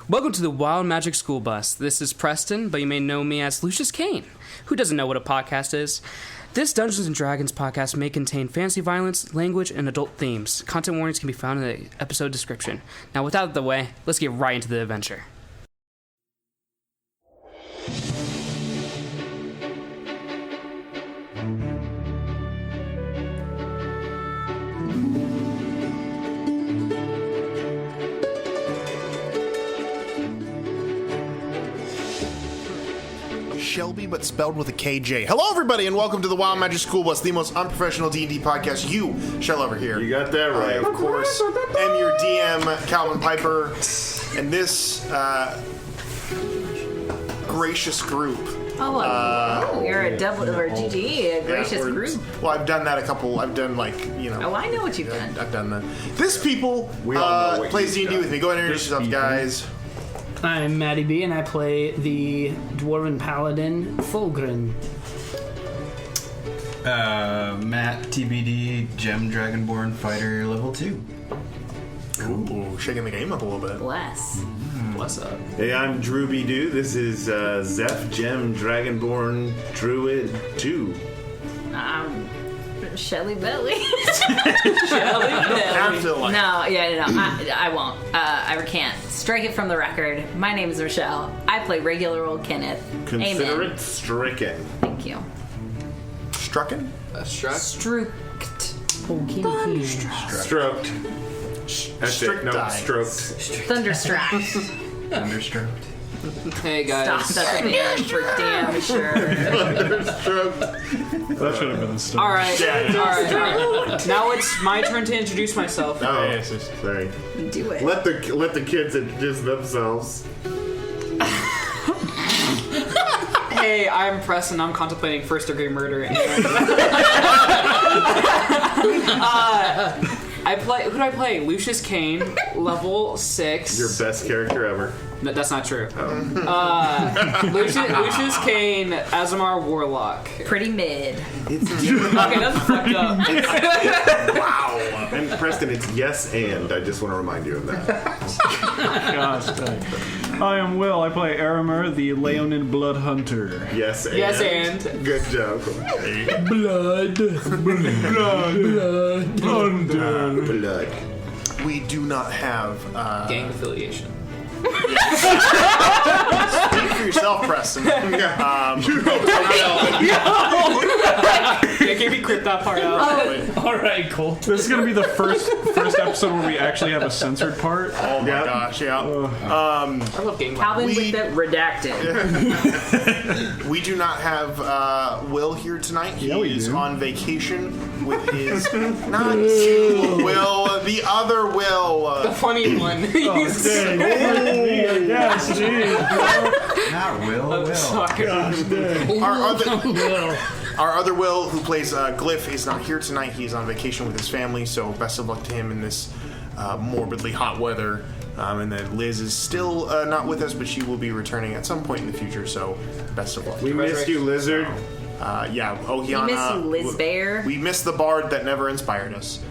Welcome to the Wild Magic School Bus. This is Preston, but you may know me as Lucius Kane. Who doesn't know what a podcast is? This Dungeons & Dragons podcast may contain fantasy violence, language, and adult themes. Content warnings can be found in the episode description. Now, with that out of the way, let's get right into the adventure. Shelby, but spelled with a KJ. Hello, everybody, and welcome to the Wild Magic School Bus, the most unprofessional D&D podcast you shall ever hear. You got that right. I, of course, am your DM, Calvin Piper, and this gracious group. You're a double or GG, a gracious group. Well, I've done that a couple. I've done Oh, I know what you've done. I've done that. This people We all know what plays you've D&D with me. Go ahead and introduce yourself, guys. I'm Maddie B, and I play the Dwarven Paladin, Fulgrin. Matt, TBD, Gem Dragonborn Fighter, level 2. Ooh, shaking the game up a little bit. Bless. What's up? Hey, I'm Drew B. Doo. This is Zeph Gem Dragonborn Druid 2. Shelly Belly. Have to, like, I won't. I recant. Strike it from the record. My name is Rochelle. I play regular old Kenneth. Consider Amen. it stricken. Thank you. Strucken? Strooked. Stroked. That's it. No, Strict stroked. Thunderstruck. Thunderstruck. Hey, guys. Stop that at the end for damn sure. Stroked. That should have been the start. All right. Now it's my turn to introduce myself. Oh, yes. sorry. Do it. Let the kids introduce themselves. Hey, I'm Preston. I'm contemplating first-degree murder. Who do I play? Lucius Kane, level 6. Your best character ever. No, that's not true. Lucius Kane, Azamar Warlock. Pretty mid. Okay, that's fucked up. Wow. And Preston, it's yes and. I just want to remind you of that. Gosh dang. I am Will. I play Aramer, the Leonid Blood Hunter. Yes and. Yes, and. Good job. Blood. We do not have Gang affiliation. Speak for yourself, Preston. Yeah, can we clip that part out? All right, cool. This is gonna be the first episode where we actually have a censored part. Oh my gosh, yeah. I love gang. Calvin with the redacted. We do not have Will here tonight. He we is do. on vacation with his not you, Will, the other Will. The funny one. Yes, geez. Not Will. I'm sorry. Our other Will, who plays Glyph, is not here tonight. He is on vacation with his family, so best of luck to him in this morbidly hot weather. And then Liz is still not with us, but she will be returning at some point in the future, so best of luck. We missed you, Lizard. Ohiana. We miss you, Liz Bear. We miss the bard that never inspired us.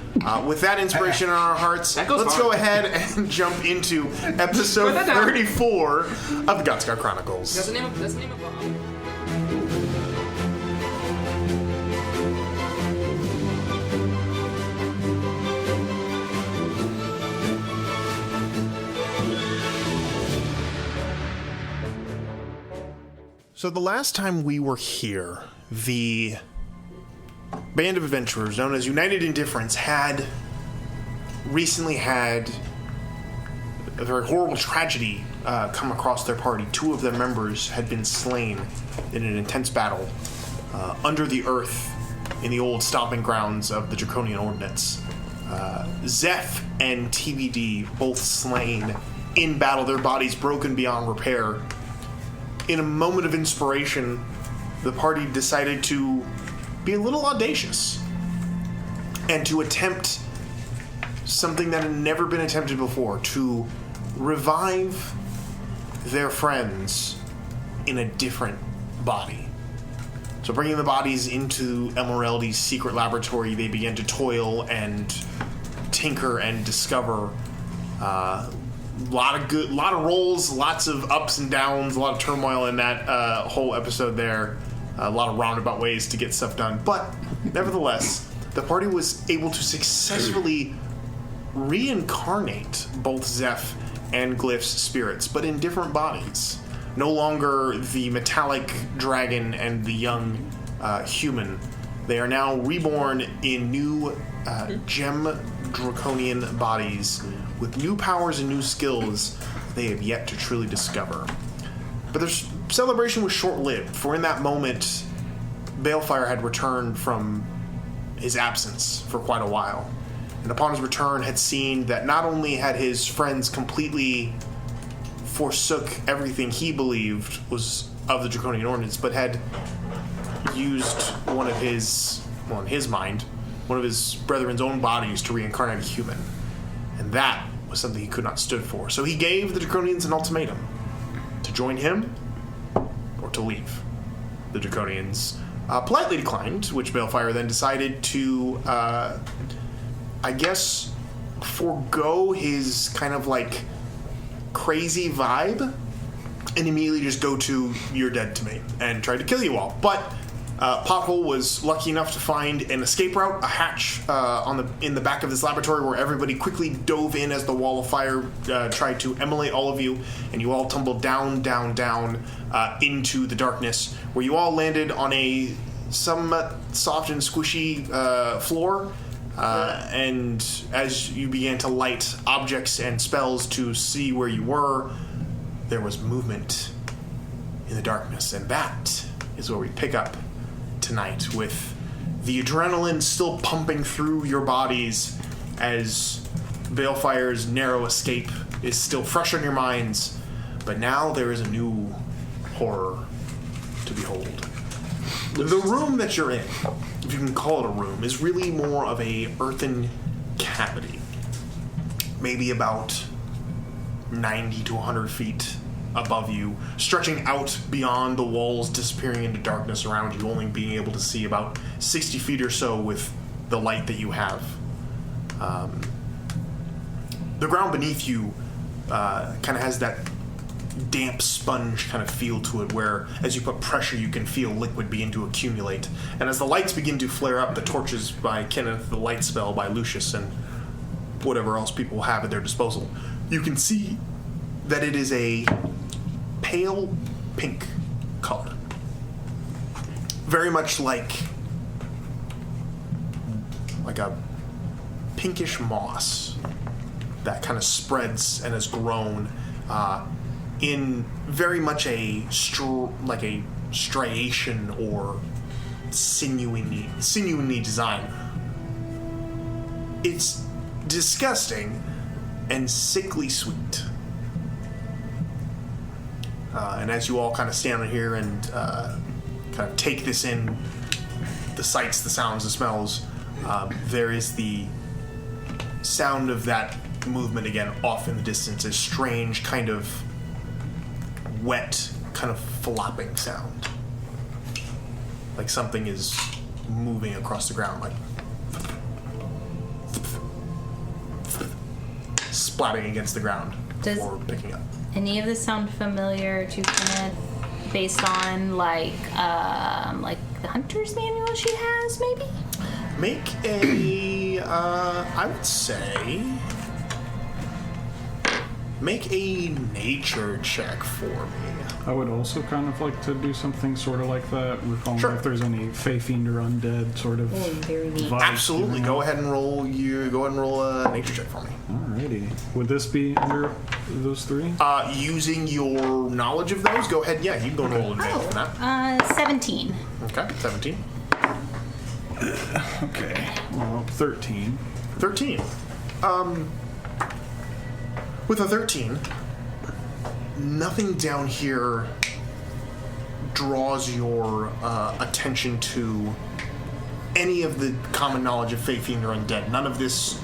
With that inspiration in our hearts, That goes let's hard. go ahead and jump into episode Put that down. 34 of the Godscar Chronicles. That's the name of So the last time we were here, the band of adventurers known as United Indifference had recently had a very horrible tragedy come across their party. 2 of their members had been slain in an intense battle under the earth in the old stomping grounds of the Draconian Ordinance. Zeph and TBD both slain in battle, their bodies broken beyond repair. In a moment of inspiration, the party decided to be a little audacious and to attempt something that had never been attempted before, to revive their friends in a different body. So bringing the bodies into Emereldi's secret laboratory, they began to toil and tinker and discover lot of rolls, lots of ups and downs, a lot of turmoil in that whole episode there. A lot of roundabout ways to get stuff done. But nevertheless, the party was able to successfully reincarnate both Zeph and Glyph's spirits, but in different bodies. No longer the metallic dragon and the young human. They are now reborn in new gem draconian bodies with new powers and new skills they have yet to truly discover. But their celebration was short-lived, for in that moment, Balefire had returned from his absence for quite a while. And upon his return had seen that not only had his friends completely forsook everything he believed was of the Draconian Ordinance, but had used one of his, well, in his mind, one of his brethren's own bodies to reincarnate a human. And that was something he could not stood for. So he gave the Draconians an ultimatum: to join him or to leave. The Draconians politely declined, which Balefire then decided to, I guess, forego his kind of like crazy vibe and immediately just go to "you're dead to me" and try to kill you all. But Pothole was lucky enough to find an escape route, a hatch in the back of this laboratory, where everybody quickly dove in as the wall of fire tried to immolate all of you, and you all tumbled down into the darkness, where you all landed on a somewhat soft and squishy floor. And as you began to light objects and spells to see where you were, there was movement in the darkness, and that is where we pick up tonight, with the adrenaline still pumping through your bodies as Balefire's narrow escape is still fresh on your minds, but now there is a new horror to behold. The room that you're in, if you can call it a room, is really more of a earthen cavity, maybe about 90 to 100 feet above you, stretching out beyond the walls, disappearing into darkness around you, only being able to see about 60 feet or so with the light that you have. The ground beneath you kind of has that damp sponge kind of feel to it, where as you put pressure you can feel liquid begin to accumulate. And as the lights begin to flare up, the torches by Kenneth, the light spell by Lucius, and whatever else people have at their disposal, you can see that it is a pale pink color. Very much like a pinkish moss that kind of spreads and has grown in very much a striation or sinewy design. It's disgusting and sickly sweet. And as you all kind of stand in here and kind of take this in, the sights, the sounds, the smells, there is the sound of that movement again off in the distance, a strange kind of wet, kind of flopping sound. Like something is moving across the ground, like splatting against the ground before picking up. Any of this sound familiar to Kenneth, based on like the hunter's manual she has, maybe? Make a, I would say, make a nature check for me. I would also kind of like to do something sort of like that. Recall Sure. if there's any Fey Fiend or Undead sort of Very neat. vibes Absolutely. going Go on. ahead and roll a nature check for me. Alrighty. Would this be under those three? Using your knowledge of those, go ahead. Yeah, you can go and roll advantage for that. 17. Okay, 17. Okay. Well, 13. 13. With a 13, nothing down here draws your attention to any of the common knowledge of Fey Fiend or Undead. None of this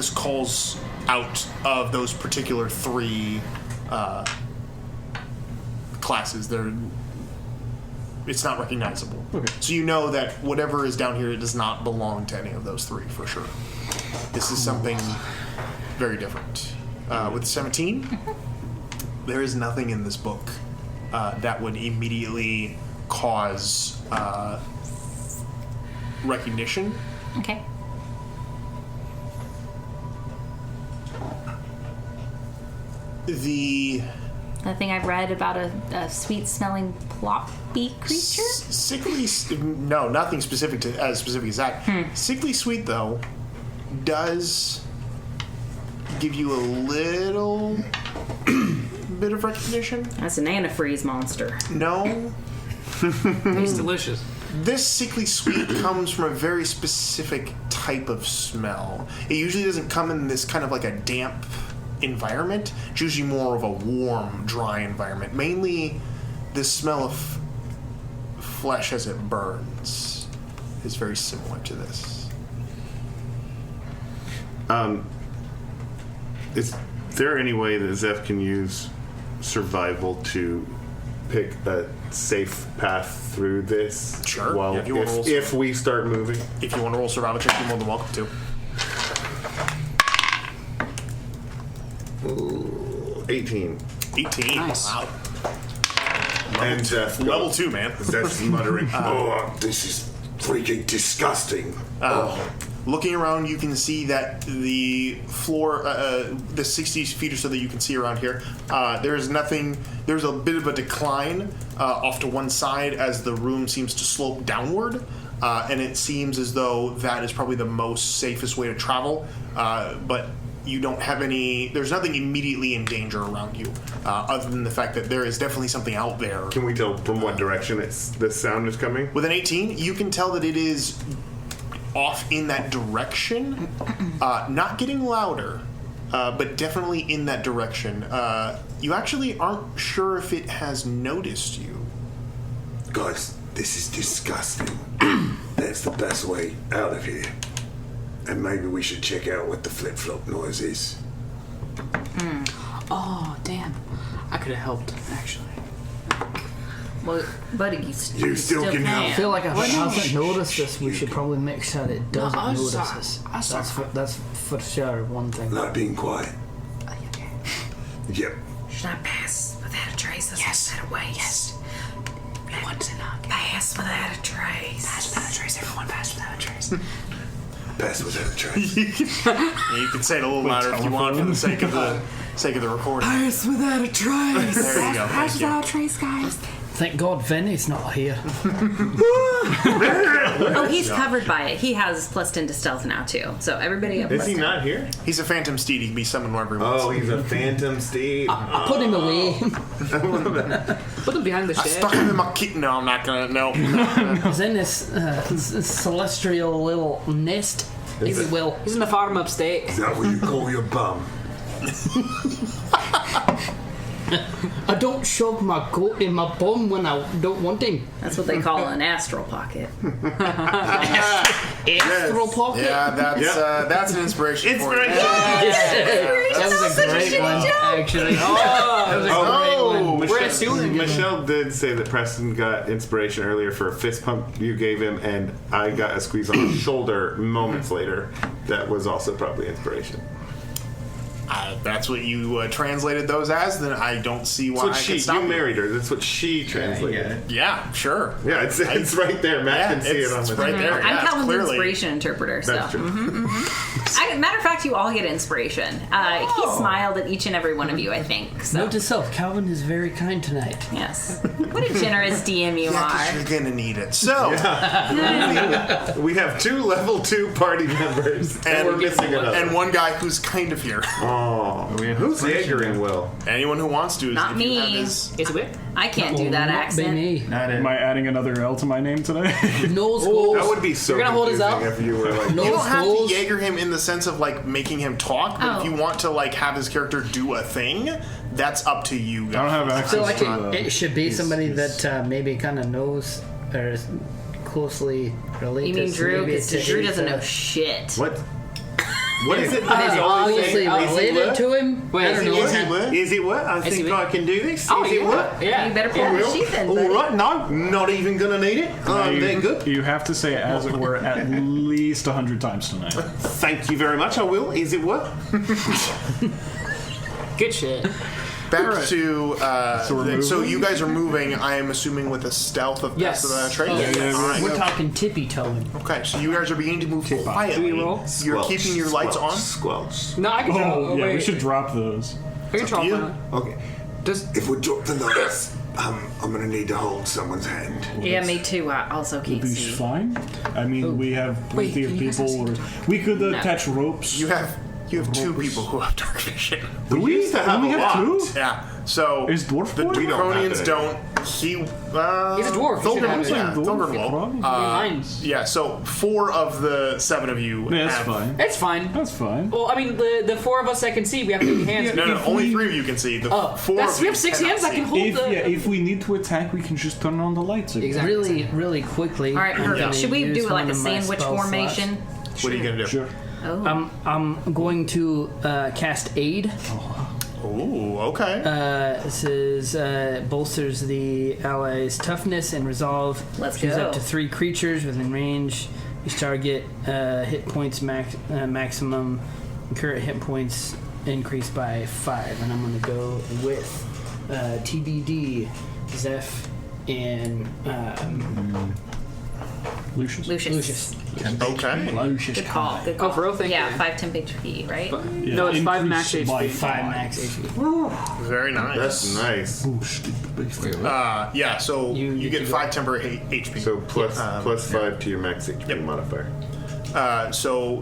calls out of those particular three classes. It's not recognizable. Okay. So you know that whatever is down here, it does not belong to any of those three for sure. This is something very different. with 17. There is nothing in this book that would immediately cause recognition. Okay. Nothing I've read about a sweet-smelling ploppy creature? Sickly. No, nothing specific to as specific as that. Sickly sweet though does give you a little bit of recognition. That's an antifreeze monster. No, It's delicious. this sickly sweet comes from a very specific type of smell. It usually doesn't come in this kind of like a damp environment. It's usually more of a warm, dry environment. Mainly, the smell of flesh as it burns is very similar to this. Is there any way that Zeph can use survival to pick a safe path through this? Sure. While, Yeah, if you wanna roll if we start moving. If you want to roll survival check, you're more than welcome to. Ooh, 18. 18. Nice. Wow. And Zeph Level 2, man. Zeph's muttering. This is freaking disgusting. Looking around, you can see that the floor, the 60 feet or so that you can see around here, there's nothing. There's a bit of a decline off to one side as the room seems to slope downward, and it seems as though that is probably the most safest way to travel. But you don't have any. There's nothing immediately in danger around you, other than the fact that there is definitely something out there. Can we tell from what direction the sound is coming? With an 18, you can tell that it is off in that direction, not getting louder, but definitely in that direction. You actually aren't sure if it has noticed you. Guys, this is disgusting. That's the best way out of here. And maybe we should check out what the flip-flop noise is. Oh, damn. I could have helped, actually. Well, buddy, you still can help. I feel like if it hasn't noticed this, we should probably make sure that it doesn't I was notice sorry. us. I was sorry. That's for sure one thing. Like being quiet. Yep. Should I pass without a trace? Yes. That a waste? Yes. What to knock? Pass without a trace. Pass without a trace. Everyone pass without a trace. Pass without a trace. You can say it a little louder if you want, for the sake of the recording. Pass without a trace. There you go. Pass Thank you. without a trace, guys. Thank God Vinny's not here. Oh, he's covered by it. He has plus 10 to stealth now, too. So everybody up Is plus he 10. not here? He's a phantom steed. He can be summoned whenever he wants. Oh, he's a phantom steed. I put him away. Put them behind the I shed. stuck him in my kit. No, I'm not gonna. No. He's in this celestial little nest, if you will. He's in the farm upstate. Is that what you call your bum? I don't shove my goat in my bum when I don't want him. That's what they call an astral pocket. Astral pocket. Yeah, that's an inspiration. For you. That was a great one, actually. That was a great one. We're assuming. Michelle did say that Preston got inspiration earlier for a fist pump you gave him, and I got a squeeze on his shoulder moments later. That was also probably inspiration. That's what you translated those as. Then I don't see why. That's what you married her. That's what she translated. Yeah, sure. Yeah, it's right there. Matt can see it on it's the right there. I'm Yeah, Calvin's clearly. inspiration interpreter, so. That's true. Matter of fact, you all get inspiration. He smiled at each and every one of you, I think. So. Note to self, Calvin is very kind tonight. Yes. What a generous DM you Yeah, 'cause are. you're gonna need it. So, We have 2 level 2 party members, and we're missing another. and one guy who's kind of here. Oh, who's Jaegering Will? Anyone who wants to. Not if you have me. his- It's weird. I can't do that Not be accent. me. Not it. Am I adding another L to my name today? Nose That goes. would be so You're gonna hold us confusing up? if you were like. No. You don't have to Schools? Jaeger him in the sense of like making him talk, but Oh. if you want to like have his character do a thing, that's up to you guys. I don't have I access feel like to it should be somebody that maybe kind of knows or is closely related. You mean so Drew? maybe Because it's Drew doesn't Ethan. know shit. What? What is it? But it's obviously related to him. Wait, I don't is know. he- Is he what? Is it what? I Is think he- I can do this. Oh, is it yeah. what? Yeah. You better pull out the sheath then, All buddy. right, no, not even gonna need it. I'm that good. You have to say it as it were at least 100 times tonight. Thank you very much. I will. Is it what? Good shit. Back to So we're so moving? you guys are moving. I am assuming with a stealth of Yes. pass without a trace. yeah. All right. We're talking tippy-toeing. Okay, so you guys are beginning to move quietly. Do we roll? You're keeping your lights on. Squelch. No, I can drop. Oh, yeah, wait. we should drop those. I can drop you. one. Okay. Does If we drop the lights, I'm gonna need to hold someone's hand. Yeah, me too. I also It'll can't be see. fine. I mean, we have plenty of can you guys people. We could attach ropes. You have two people who have dark vision. Do we used to have only a have lot. two? Yeah. So Is Dwarf the Boy? We don't have Draconians it don't. He's a dwarf. He should have it. Yeah, Thulgrin will. Probably. mine's? Yeah. So 4 of the 7 of you. Yeah, that's have, fine. It's fine. That's fine. Well, I mean, the 4 of us that can see, we have to hands. No, If only we- 3 of you can see. The Oh, 4 that's, of we you have 6 cannot hands. I see. can hold If we need to attack, we can just turn on the lights again. Exactly. Really quickly. All right, I'm perfect. gonna Should we use do one like a of my sandwich spell formation? What are you gonna do? Sure. Oh. I'm going to cast Aid. Ooh, okay. This is bolsters the allies' toughness and resolve. Let's Choose go. up to 3 creatures within range. Each target hit points maximum. Current hit points increased by 5, and I'm going to go with TBD, Zeph, and Lucius. Okay. Good call. Good call. Oh, for real? Thank yeah, you. 5 temp HP, right? Yeah, No, it's 5 max increase by HP. 5 max HP. Very nice. That's nice. Yeah. So you get 5 temporary HP. So plus 5 to your max HP modifier. So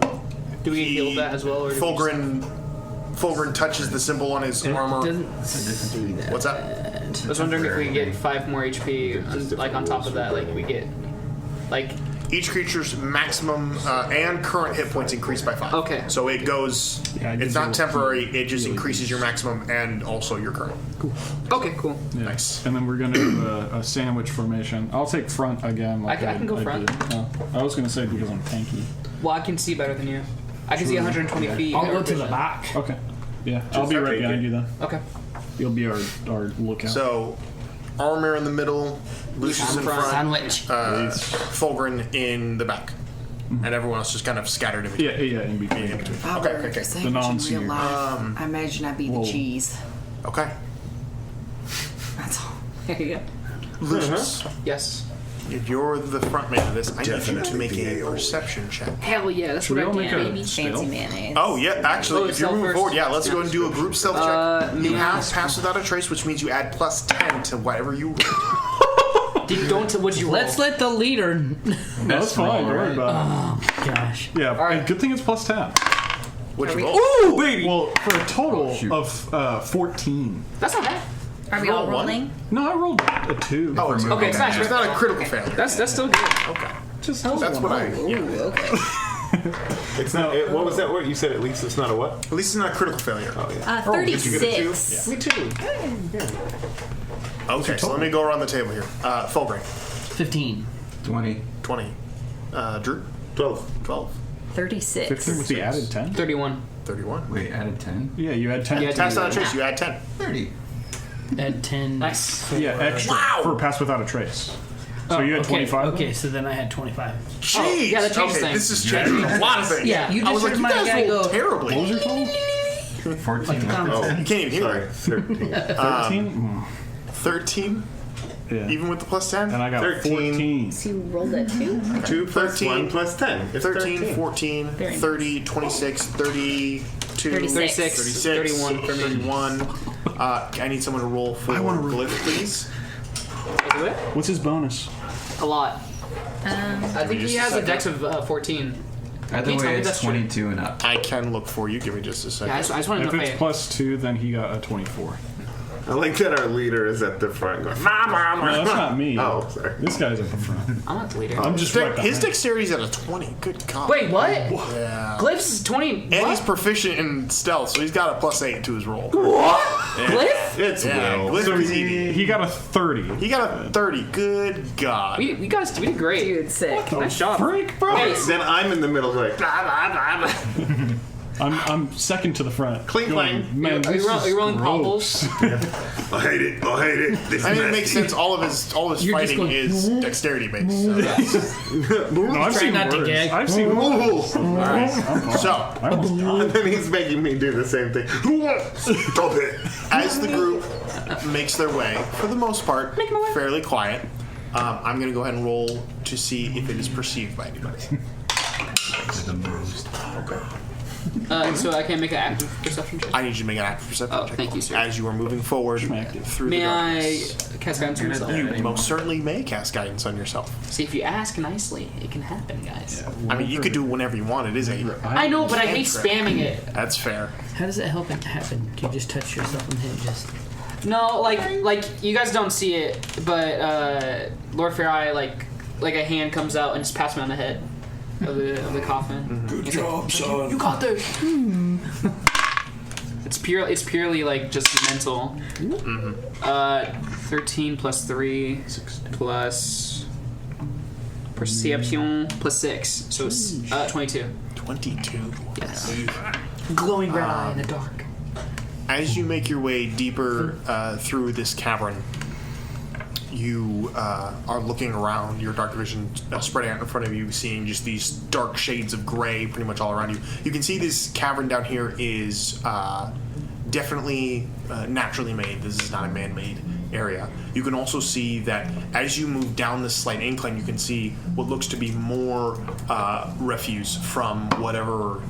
Do we heal that as well? Or do we Fulgrin touches the symbol on his armor. Doesn't see that. What's that? I was wondering if we get 5 more HP like on top of that, like we get like. Each creature's maximum and current hit points increase by 5. Okay. So it goes. Yeah, it it's gives not you temporary. It just increases your maximum and also your current. Okay, cool. Yeah. Nice. And then we're gonna do a sandwich formation. I'll take front again. Like I can go front. did. I was gonna say because I'm tanky. Well, I can see better than you. I can see 120 feet. I'll go to the back. Okay. Yeah, I'll be right take behind it. you then. Okay. You'll be our lookout. So armor in the middle, Lucius in front, Sandwich. Fulgrin in the back, and everyone else just kind of scattered in between. yeah, in between. If I Okay, were okay, okay. a sandwich in non-senior. real life, I imagine I'd be the cheese. Okay. That's all. There you go. Lucius, Yes. if you're the front man of this, I need you to Definitely make the a ale. perception check. Hell yeah, that's Should we what all I make can. a Maybe fancy stealth? mayonnaise. Oh yeah, actually, Oh, if you're stealth moving first? forward, yeah, let's go and do a group stealth check. You me have and- passed without a trace, which means you add plus 10 to whatever you roll. What'd you roll? Let's let the leader. That's fine. Don't worry about it. Gosh. Yeah, right. and good thing it's plus 10. What'd you we- roll? Ooh, baby! Well, for a total of 14. That's not bad. Are we all Roll one. rolling? No, I rolled a 2. Oh, it's Okay, it's not. It's not a critical failure. That's still good. Okay. Just That's what I. Yeah. It's not. What was that word you said? At least it's not a what? At least it's not a critical failure. Oh yeah. 36. Me too. Okay, so let me go around the table here. Fulgrin, 15. 20. 20. Drew, 12. 12. 36. 15 with the added 10? 31. 31. Wait, added 10? Yeah, you had 10. Yeah, Pass without a trace, you add 10. 30. At 10. Nice. Yeah, extra for pass without a trace. So you had 25? Okay, so then I had 25. Jeez! yeah, that changes okay, things. this is changing a lot of things. Yeah, you I was just like, heard you my guys guy rolled go. terribly. What was your total? 14. Oh, You can't even hear sorry. me. 13. 13? 13, Yeah. even with the plus 10? And I got 13. 14. So you rolled a 2? 2 plus 13. 1 plus 10. It's 13, 14, Very nice. 30, 26, 32, 36. 36. 36, 31 for me. 31. I need someone to roll for Glyph, please. What's his bonus? A lot. I think he has a dex of 14. Either Can you tell way, me it's that's true? 22 and up. I can look for you. Give me just a second. Yeah, I just want to If know. it's plus 2, then he got a 24. I like that our leader is at the front going, "Mom, mom, No, mom." that's not me. Oh, sorry. This guy's at the front. I'm not the leader. I'm just right behind. His dexterity's at a 20. Good God. Wait, what? Yeah. Glyph's is 20. And what? he's proficient in stealth, so he's got a plus 8 to his roll. What? Glyph? It's Yeah, Will. Glyph So is easy. he got a 30. He got a 30. Good God. We did great. Dude, sick. Nice job. Freak, bro! Hey, Then I'm in the middle like, blah, blah, blah, blah. I'm second to the front. Cling, Going, clang. Man, Are this you rolling is popples? I hate it. This I mean, is it makes sense. All of his You're just fighting going, is dexterity based. So. No, I've Try seen not to worse. gag. I've seen worse. So, And then he's making me do the same thing. Stop it. as the group makes their way, for the most part, fairly quiet, I'm going to go ahead and roll to see if it is perceived by anybody. So I can't make an active perception check? I need you to make an active perception check. thank you, sir. As you are moving forward through May the I darkness. cast guidance on myself? You most certainly may cast guidance on yourself. See, if you ask nicely, it can happen, guys. I mean, you could do it whenever you want. It is a... I know, but I hate spamming it. That's fair. How does it help it happen? Can you just touch yourself and then just... No, like you guys don't see it, but Lord Faireye, like a hand comes out and just pats me on the head of the coffin. Good job, son. You got this. It's purely like just mental. 13 plus 3 plus perception plus 6, so 22. 22. Yes. Glowing red eye in the dark. As you make your way deeper through this cavern, you are looking around, your dark vision spreading out in front of you, seeing just these dark shades of gray pretty much all around you. You can see this cavern down here is definitely naturally made. This is not a man-made area. You can also see that as you move down this slight incline, you can see what looks to be more refuse from whatever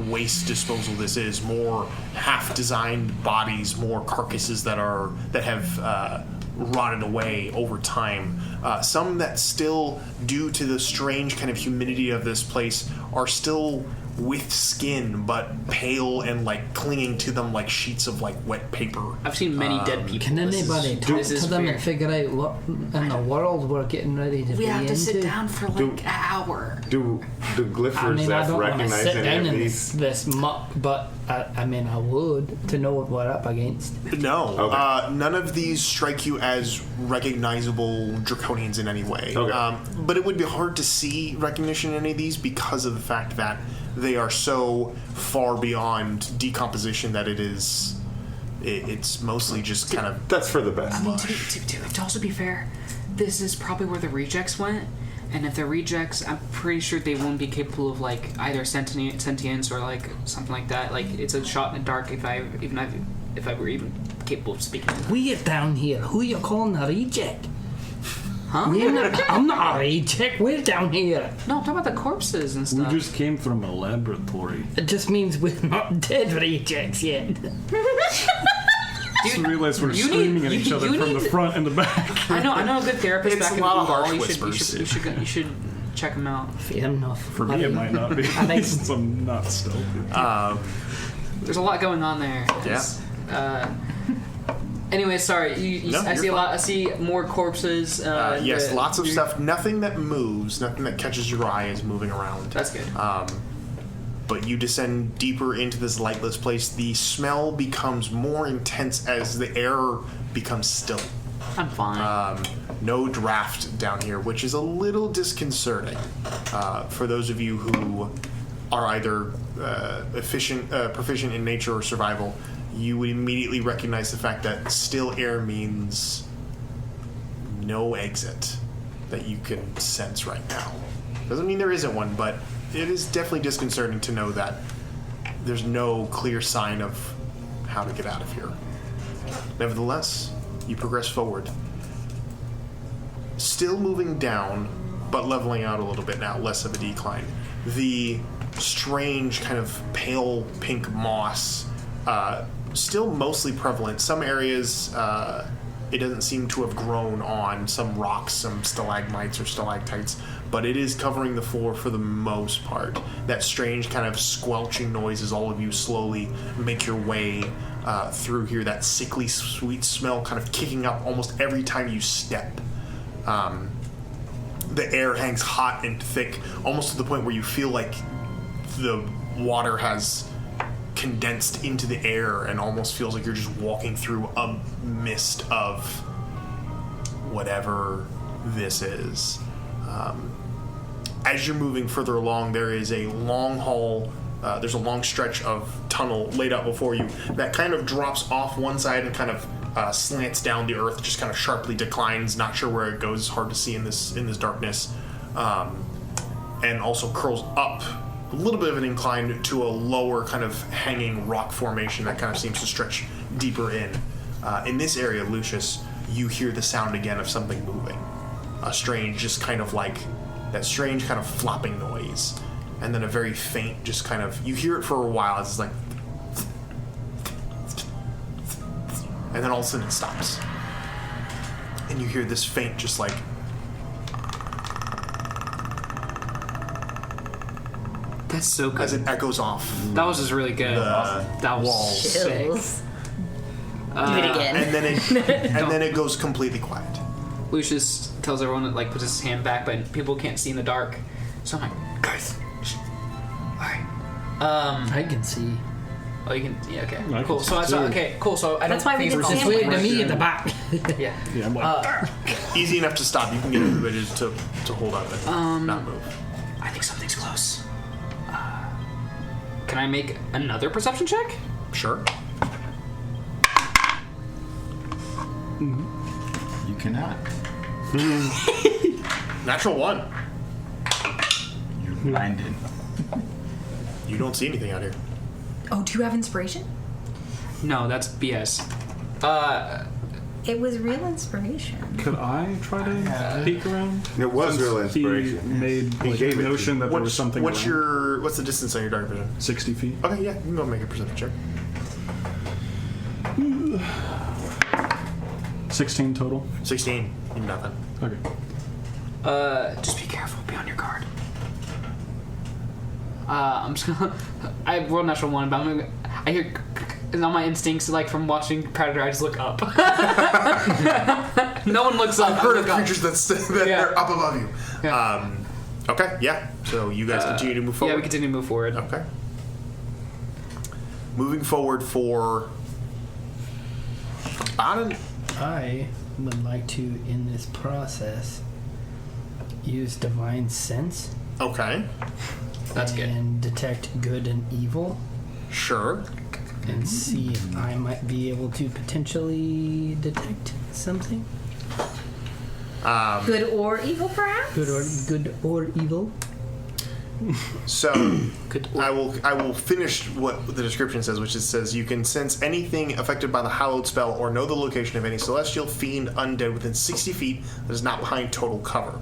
waste disposal this is, more half-designed bodies, more carcasses that have rotted away over time. Some that still, due to the strange kind of humidity of this place, are still with skin, but pale and like clinging to them like sheets of like wet paper. I've seen many dead people. Can anybody talk to them and figure out what in the world we're getting ready to be into? We have to sit down for like an hour. Do the glyphers I mean, I don't want to recognize sit any down of in these? this muck, but I mean, I would to know what we're up against. No, Okay. none of these strike you as recognizable draconians in any way. Okay. But it would be hard to see recognition in any of these because of the fact that they are so far beyond decomposition that it's mostly just kind of... That's for the best. I mean, to also be fair, this is probably where the rejects went. And if they're rejects, I'm pretty sure they won't be capable of like either sentience or like something like that. Like it's a shot in the dark if I were even capable of speaking. We get down here. Who you calling a reject? Huh? I'm not a reject. We're down here. No, I'm talking about the corpses and We stuff. just came from a laboratory. It just means we're not dead rejects yet. Just realized we're screaming at each other from the front and the back. I know a good therapist It's back a in lot of Blue Ball. harsh You whispers. should check him out. Fair enough. For me, it might not be. Since I'm not stealthy. There's a lot going on there. Yeah. Anyway, sorry. No, I you're see a fine. lot. I see more corpses. yes, lots of stuff. Nothing that moves, nothing that catches your eye is moving around. That's good. But you descend deeper into this lightless place. The smell becomes more intense as the air becomes still. I'm fine. No draft down here, which is a little disconcerting for those of you who are either proficient in nature or survival. You would immediately recognize the fact that still air means no exit that you can sense right now. Doesn't mean there isn't one, but it is definitely disconcerting to know that there's no clear sign of how to get out of here. Nevertheless, you progress forward. Still moving down, but leveling out a little bit now, less of a decline. The strange kind of pale pink moss, still mostly prevalent. Some areas it doesn't seem to have grown on, some rocks, some stalagmites or stalactites, but it is covering the floor for the most part. That strange kind of squelching noise as all of you slowly make your way through here, that sickly sweet smell kind of kicking up almost every time you step. The air hangs hot and thick, almost to the point where you feel like the water has condensed into the air and almost feels like you're just walking through a mist of whatever this is. As you're moving further along, there is a long hall there's a long stretch of tunnel laid out before you that kind of drops off one side and kind of slants down the earth, just kind of sharply declines. Not sure where it goes. It's hard to see in this darkness, and also curls up a little bit of an incline to a lower kind of hanging rock formation that kind of seems to stretch deeper in. In this area, Lucius, you hear the sound again of something moving. A strange, just kind of like that strange kind of flopping noise. And then a very faint, just kind of, you hear it for a while, it's like, and then all of a sudden it stops. And you hear this faint, just like, That's so good. as it echoes off. That was just really good. That was sick. Chills. Do it again. And then it goes completely quiet. Lucius tells everyone that, like, puts his hand back, but people can't see in the dark. So I'm like, guys, shh. All right. I can see. Oh, you can. Yeah. Okay. I Cool. can So see. okay. Cool. So I That's don't why we think get we're the just sandwich. Wait to me at the back. Yeah. Yeah, I'm like, Easy enough to stop. You can get everybody to hold up and not move. I think something's close. Can I make another perception check? Sure. You cannot. Natural 1. You're blinded. You don't see anything out here. Oh, do you have inspiration? No, that's BS. It was real inspiration. could I try to peek around? It was Since real inspiration. He made He like, gave the it to notion that there was something What's around. the distance on your dark vision? 60 feet. Okay, yeah, you can go make a perception check. 16 total. 16. Nothing. Okay. Just be careful. Be on your guard. I'm just gonna. I rolled natural 1, but I'm gonna. I hear. And all my instincts, like from watching Predator, I just look up. No one looks up. I've heard of I look up. creatures that Yeah. are up above you. Yeah. Okay, yeah. So you guys continue to move forward? Yeah, we continue to move forward. Okay. Moving forward for about I would like to, in this process, use Divine Sense Okay. That's good. and detect good and evil Sure. and see if I might be able to potentially detect something. Good or evil, perhaps? Good or evil. So Good. I will finish what the description says, which says you can sense anything affected by the hallowed spell or know the location of any celestial, fiend, undead within 60 feet that is not behind total cover.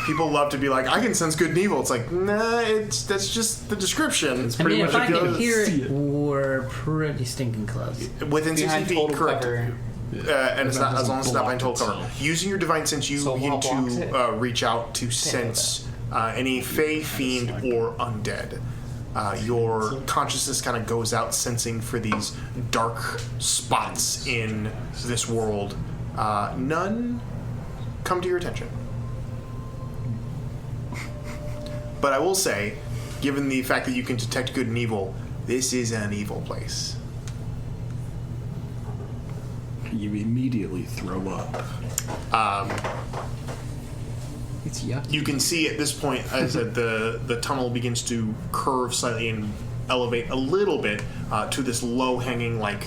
People love to be like, I can sense good and evil. It's like, nah, that's just the description. It's I pretty mean, much if I it can goes. hear it, we're pretty stinking close. Within 60 Behind feet, total correct. cover. And it's That not, as long as it's not doesn't behind total cover. block Using your divine sense, you So begin what blocks it? to reach out to sense any fey, fiend, or undead. Your consciousness kind of goes out sensing for these dark spots in this world. None come to your attention. But I will say, given the fact that you can detect good and evil, this is an evil place. You immediately throw up. It's yucky. You can see at this point as the tunnel begins to curve slightly and elevate a little bit to this low-hanging like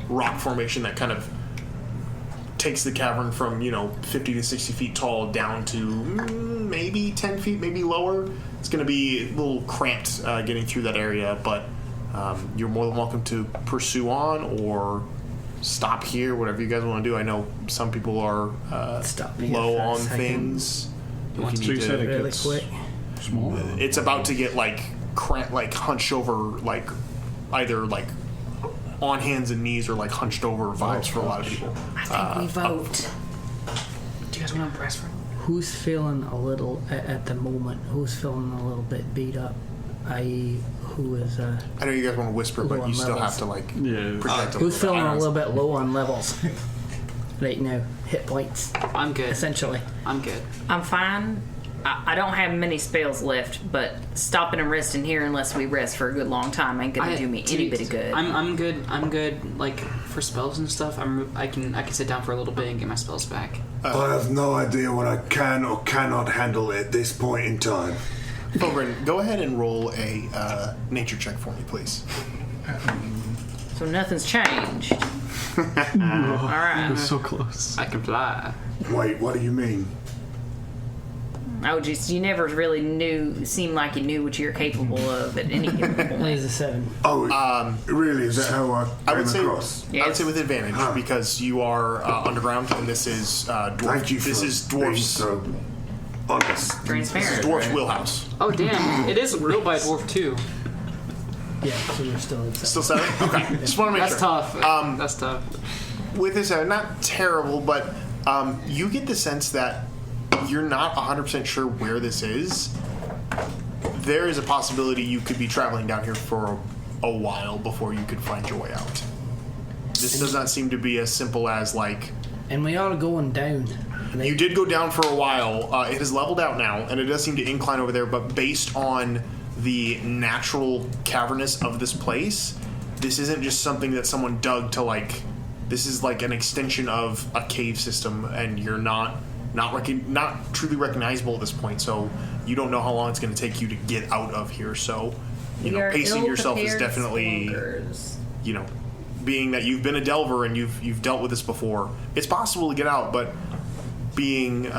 rock formation that kind of takes the cavern from 50 to 60 feet tall down to maybe 10 feet, maybe lower. It's going to be a little cramped getting through that area, but you're more than welcome to pursue on or stop here, whatever you guys want to do. I know some people are Stop me low for a on second. things. So If you need said to- it Really gets quick. small. it's about to get like hunched over, like either like on hands and knees or like hunched over vibes for a lot of people. I think we vote. Do you guys want to impress her? Who's feeling a little at the moment? Who's feeling a little bit beat up? I.e., who is I know you guys want to whisper, but Low on you still levels. have to like Yeah. project a who's little feeling bit. a little bit low on levels right now? Hit points, I'm good. essentially. I'm good. I'm fine. I don't have many spells left, but stopping and resting here unless we rest for a good long time ain't gonna do me any bit of good. I'm good. I'm good. Like for spells and stuff, I can sit down for a little bit and get my spells back. I have no idea what I can or cannot handle at this point in time. Fogren, go ahead and roll a nature check for me, please. So nothing's changed. All right. So close. I can fly. Wait, what do you mean? Oh, just you never really seemed like you knew what you're capable of at any given point. He's a 7. Oh, really? Is that how I would came say across? I would say with advantage because you are underground and this is dwarf. Thank you for this is being dwarf's. so honest. Transparent. Dwarf's right? wheelhouse. Oh damn! It is ruled by a dwarf too. Yeah, so you're still at 7. Still 7? Okay. Just want to make That's sure. tough. That's tough. With this, not terrible, but you get the sense that you're not 100% sure where this is. There is a possibility you could be traveling down here for a while before you could find your way out. This does not seem to be as simple as, like... And we are going down. You did go down for a while. It has leveled out now, and it does seem to incline over there, but based on the natural cavernous of this place, this isn't just something that someone dug to, like... This is like an extension of a cave system, and you're not truly recognizable at this point, so you don't know how long it's going to take you to get out of here. So, pacing yourself is definitely, being that you've been a delver and you've dealt with this before, it's possible to get out, but being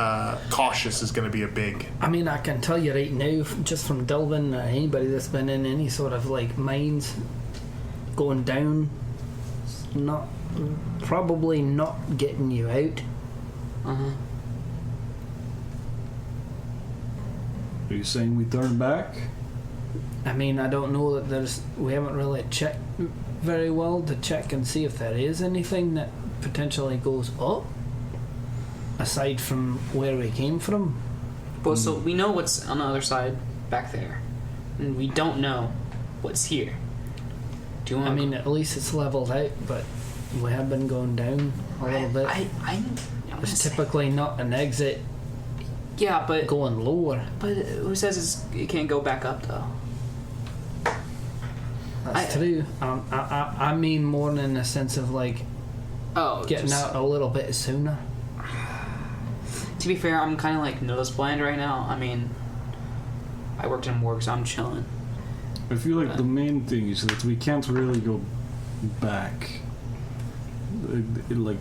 cautious is going to be a big... I mean, I can tell you right now, just from delving, anybody that's been in any sort of, like, mines, going down, probably not getting you out. Uh-huh. Are you saying we turn back? I mean, I don't know that we haven't really checked very well to check and see if there is anything that potentially goes up aside from where we came from. Well, so we know what's on the other side back there, and we don't know what's here. Do you want? I mean, at least it's leveled out, but we have been going down a little bit. There's typically not an exit. Yeah, but going lower. But who says it can't go back up though? That's true. I mean more in the sense of like getting out a little bit sooner. To be fair, I'm kind of like nose blind right now. I mean, I worked in morgue, so I'm chilling. I feel like the main thing is that we can't really go back. Like,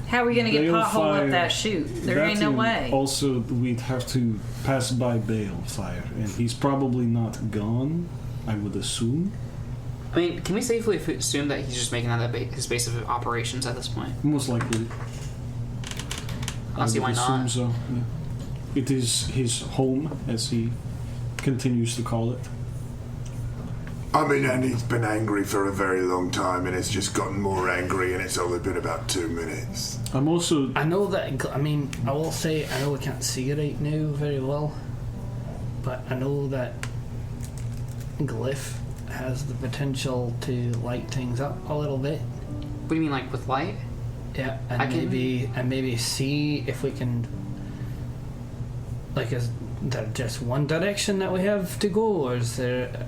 how are we gonna get pothole up that chute? There ain't no way. Also, we'd have to pass by Balefire, and he's probably not gone, I would assume. I mean, can we safely assume that he's just making that his base of operations at this point? Most likely. I don't see why assume not. So, yeah. It is his home, as he continues to call it. I mean, and he's been angry for a very long time, and it's just gotten more angry, and it's only been about 2 minutes. I know that, I mean, I will say, I know we can't see right now very well, but I know that Glyph has the potential to light things up a little bit. What do you mean, like with light? Yeah, and maybe see if we can, like, is there just one direction that we have to go, or is there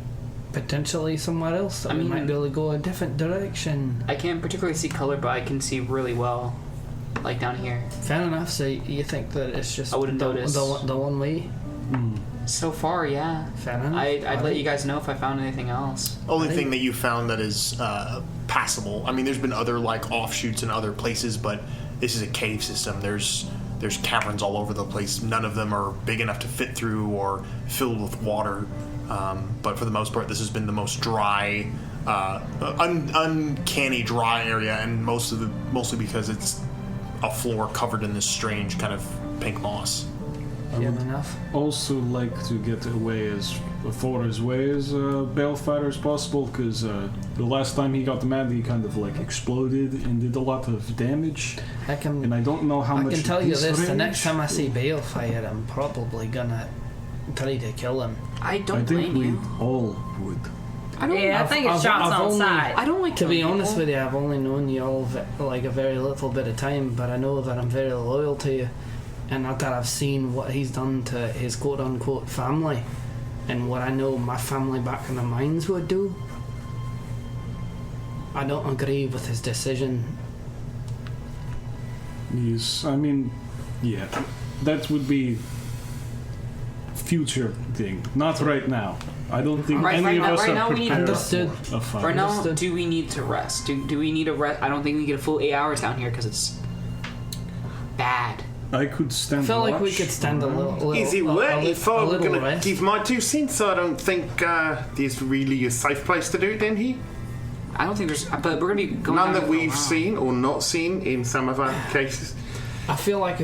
potentially somewhere else that we might be able to go a different direction? I can't particularly see color, but I can see really well, like down here. Fair enough. So you think that it's just I wouldn't notice the one way? So far, yeah. Fair enough. I'd let you guys know if I found anything else. Only thing that you found that is passable. I mean, there's been other like offshoots in other places, but this is a cave system. There's caverns all over the place. None of them are big enough to fit through or filled with water. But for the most part, this has been the most dry, uncanny dry area, and mostly because it's a floor covered in this strange kind of pink moss. I would also like to get away as far away as Balefire as possible, because the last time he got mad, he kind of like exploded and did a lot of damage. And I don't know how much. I can tell you this: range. the next time I see Balefire, I'm probably gonna try to kill him. I think we all would. I think it's shots on sight. I don't like to be honest with you. I've only known you all like a very little bit of time, but I know that I'm very loyal to you, and not that I've seen what he's done to his quote-unquote family, and what I know my family back in the mines would do. I don't agree with his decision. Yes, I mean, yeah, that would be future thing, not right now. I don't think any of us are prepared for a fight. Right now, do we need to rest? Do we need a rest? I don't think we get a full 8 hours down here because it's bad. I could stand. I feel like we watch. could stand a little. Is it worth if I'm little going to rest? give my 2 cents? I don't think there's really a safe place to do it down here. I don't think there's, but we're gonna be going None down that here for a we've while. seen or not seen in some of our cases. I feel like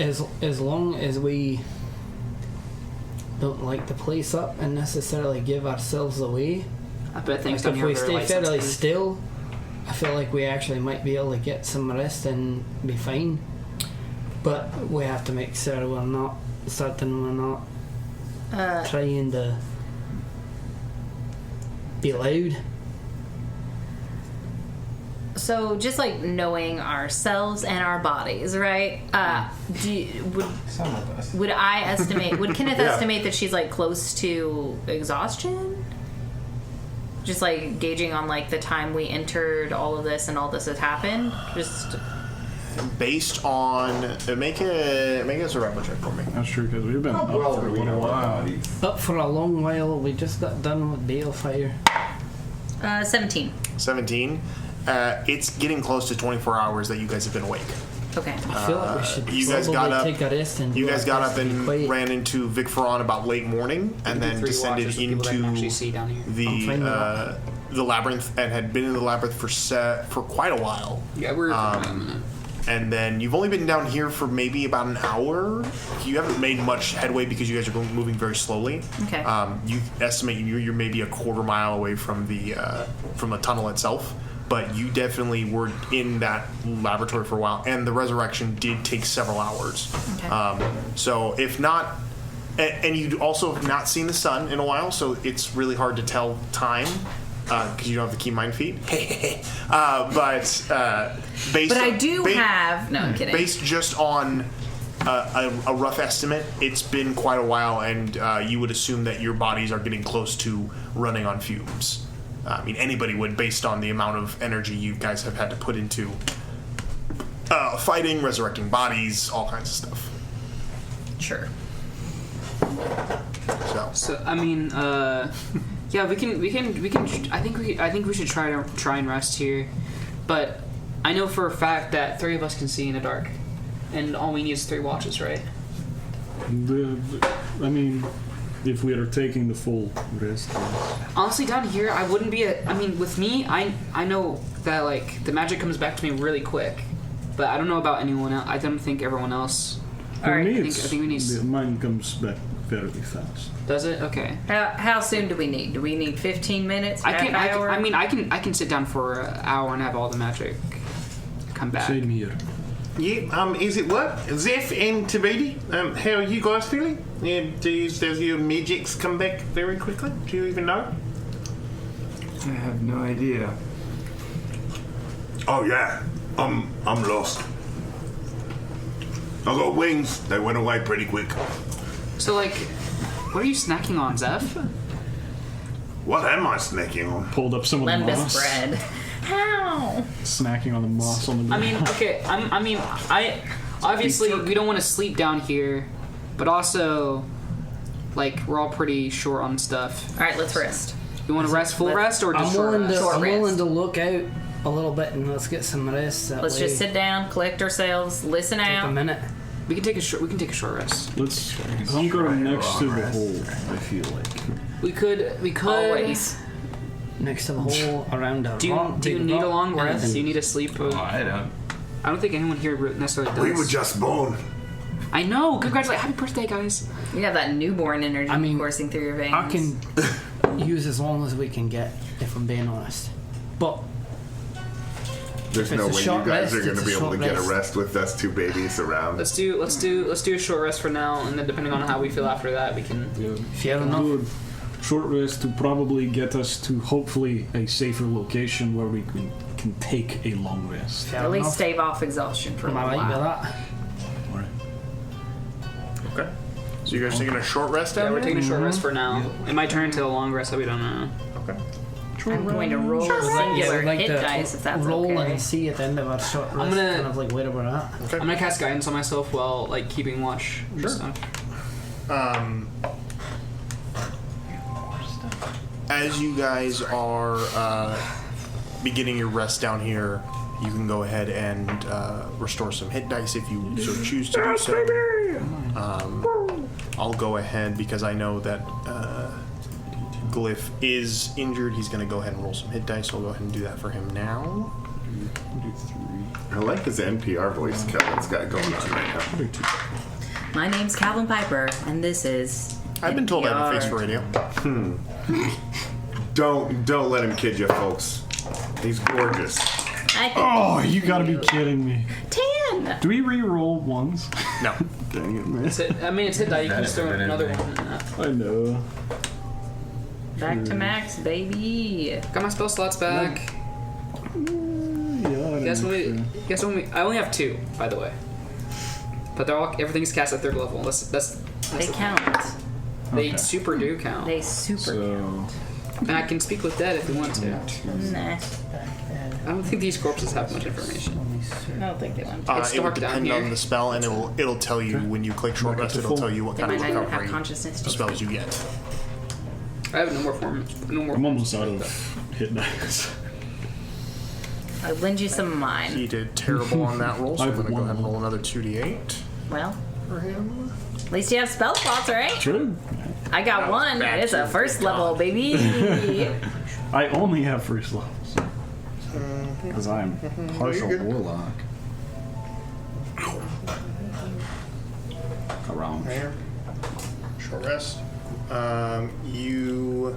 as long as we don't light the place up and necessarily give ourselves away, I bet things like down if here we are very stay light fairly sensitive. still, I feel like we actually might be able to get some rest and be fine. But we have to make sure we're not trying to be loud. So just like knowing ourselves and our bodies, right? Would I estimate? Would Kenneth estimate that she's like close to exhaustion? Just like gauging on like the time we entered all of this and all this has happened. Just Based on make a survival check for me. That's true because we've been up for a little while. Up for a long while. We just got done with balefire. 17. 17. It's getting close to 24 hours that you guys have been awake. Okay. I feel like we should You guys probably got up. take a rest and You do guys our got best up to be and quiet. ran into Vic Ferron about late morning, and then 3 descended watches with people that can actually see down here. into fine with the labyrinth, and had been in the labyrinth for quite a while. Yeah, we're for a minute. And then you've only been down here for maybe about an hour. You haven't made much headway because you guys are moving very slowly. Okay. You estimate you're maybe a quarter mile away from the tunnel itself, but you definitely were in that laboratory for a while, and the resurrection did take several hours. Okay. So if not, and you'd also have not seen the sun in a while, so it's really hard to tell time. Because you don't have the key mind feat. But based But I do have. No, I'm kidding. Based just on a rough estimate, it's been quite a while, and you would assume that your bodies are getting close to running on fumes. I mean, anybody would, based on the amount of energy you guys have had to put into fighting, resurrecting bodies, all kinds of stuff. Sure. So I mean, yeah, we can. I think we should try and rest here, but I know for a fact that 3 of us can see in the dark, and all we need is 3 watches, right? I mean, if we are taking the full rest. Honestly, down here, I wouldn't be I mean, with me, I know that like the magic comes back to me really quick, but I don't know about anyone else. I don't think everyone else. For me, I think we need. Mine comes back fairly fast. Does it? Okay. How soon do we need? Do we need 15 minutes? I half hour? mean, I can sit down for an hour and have all the magic come back. Same here. Yeah, is it what? Zeph and Tabidi, how are you guys feeling? Yeah, does your magics come back very quickly? Do you even know? I have no idea. Oh yeah, I'm lost. I got wings. They went away pretty quick. So, like, what are you snacking on, Zeph? What am I snacking on? Pulled up some of the Lembas moss. bread. How? Snacking on the moss on the I ground. mean, okay, I obviously we don't want to sleep down here, but also, like, we're all pretty short on stuff. All right, let's rest. You want to rest full rest or just I'm short willing rest? to. I'm rest. willing to look out a little bit and let's get some rest. That Let's way. just sit down, collect ourselves, listen Take a out. minute. We can take a short rest. Let's hunker next to the hole, I feel like. We could. Always. Next to the hole around a Do rock. you big need a rock, long and rest? then- Do you need to sleep? Oh, I don't. I don't think anyone here necessarily does. We were just born. I know. Congratulations! Happy birthday, guys. You have that newborn energy I mean, coursing through your veins. I can use as long as we can get, if I'm being honest. But There's If no it's way a you short guys rest, are going it's to a be able to short get a rest. rest with us 2 babies around. Let's do a short rest for now, and then depending on how we feel after that, we can. Yeah. fair enough. Do a short rest to probably get us to hopefully a safer location where we can take a long rest. Fair At least enough. stave off exhaustion for a Am I while. right with that? Alright. okay. So you guys taking a short rest Yeah, down we're here? taking a short rest for now. It might turn into a long rest that we don't know. Okay. I'm going to roll Yeah, singular we'd like hit to dice if that's roll okay. and see at the end of our short rest, gonna- kind of like where we're at. I'm gonna cast guidance on myself while like keeping watch and Sure. stuff. as you guys are beginning your rest down here, you can go ahead and restore some hit dice if you so choose to do so. I'll go ahead because I know that Glyph is injured. He's going to go ahead and roll some hit dice. So I'll go ahead and do that for him now. I like his NPR voice Kevin's got going on right now. My name's Calvin Piper, and this is. I've been told I have a face for radio. Don't let him kid you, folks. He's gorgeous. Oh, you gotta be kidding me. 10! Do we re-roll ones? No. Dang it, man. It's hit hit die. You can just throw in another one. I know. Back to max, baby. Got my spell slots back. Yeah, Guess when we I only have 2, by the way. But everything's cast at 3rd level. That's They the count. They Okay. super do count. They super So, And I can speak with dead if you want to. Nah. I don't think these corpses have much information. I don't think they want It's It would dark down depend here. on the spell, and it'll tell you when you click short rest. It'll tell you what They kind might of not even have recovery consciousness. spells you get. I have no more I'm almost out of hit dice. I'll lend you some of mine. He did terrible on that roll, so I I'm have going to go one ahead and more. roll another 2d8 Well, for him. at least you have spell slots, right? True. I got one. bad It's a too. first Good level, God. baby. I only have first levels. Because I'm partial you're good. warlock. Around. There. Short rest. You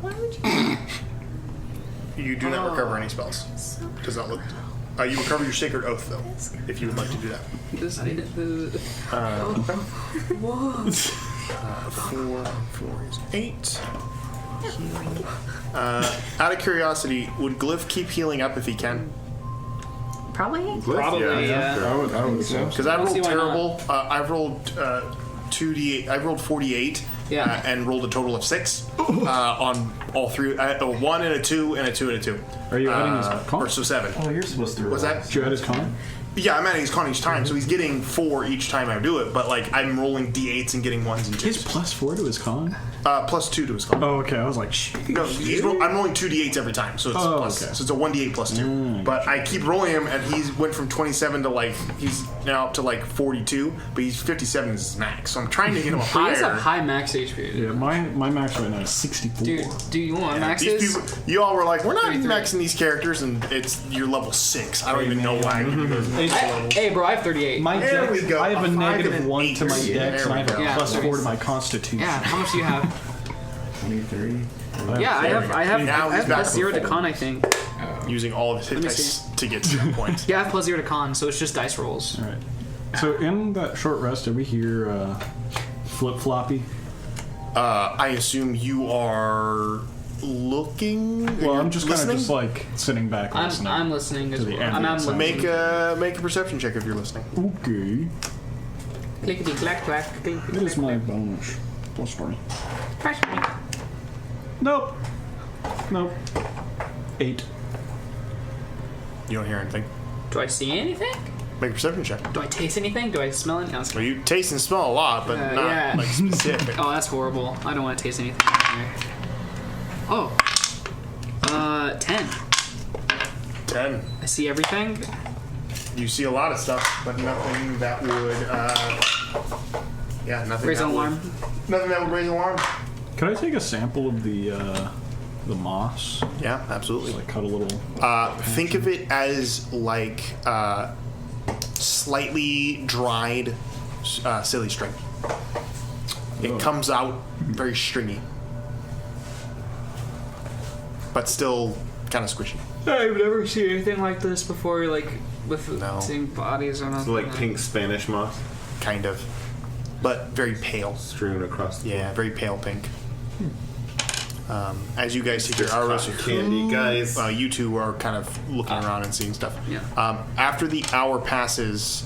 do not recover any spells. Does not look. You recover your sacred oath though, if you would like to do that. Four is 8. Out of curiosity, would Glyph keep healing up if he can? Probably. Probably, yeah. I would say. Because I Let's see rolled why not. terrible. I've rolled 2d8. I rolled 48. Yeah. And rolled a total of 6 on all 3. A 1 and a 2 and a 2 and a 2. Are you adding his con? Or so 7. Oh, you're supposed to roll. Was that? Did you add his con? Yeah, I'm adding his con each time, so he's getting 4 each time I do it. But like I'm rolling d8s and getting 1s and 2s. He's +4 to his con? Plus 2 to his con. Oh, okay. I was like, shit. No, I'm rolling 2 d8s every time, so it's plus. okay. So it's a 1d8 plus 2. But I keep rolling him, and he went from 27 to like he's now up to like 42, but he's 57 is his max. So I'm trying to get him He has a higher. high max HP. Yeah, my max right now is 64. Dude, do you want Yeah, maxes? these people, you all were like, we're not 33. maxing these characters, and you're level 6. I don't even know why. Hey, bro, I have 38. My There dex, we go. I have A a 5 negative and an 1 to my 8. dex, and I have There a we go. +4 to my constitution. Yeah, how much do you have? 23. Yeah, I have Now he's back +0 to to con, I think. Using all of his hit Let me dice to get to that point. Yeah, I have +0 to con, so it's just dice rolls. All right. So in that short rest, did we hear flip-floppy? I assume you are looking. Well, you're I'm just kind of listening? just like sitting back listening. I'm listening as To the well. I'm ambient listening. Make a perception check if you're listening. Okay. Clickety clack clack. What is my bonus? +3. Pressure me. Nope. 8. You don't hear anything. Do I see anything? Make a perception check. Do I taste anything? Do I smell anything? Well, you taste and smell a lot, but not yeah. like specific. Oh, that's horrible. I don't want to taste anything. Oh. 10. 10. I see everything. You see a lot of stuff, but nothing that would. Nothing. Raise that an would- alarm. Nothing that would raise an alarm. Could I take a sample of the moss? Yeah, absolutely. Like cut a little. Think of it as like slightly dried silly string. It comes out very stringy, but still kind of squishy. I've never seen anything like this before, like with No. seeing bodies or So nothing. like pink Spanish moss Kind of, but very pale. strewn across the Yeah, very pale pink. As you guys take your hours cotton candy, guys. you two are kind of looking around and seeing stuff. Yeah. After the hour passes,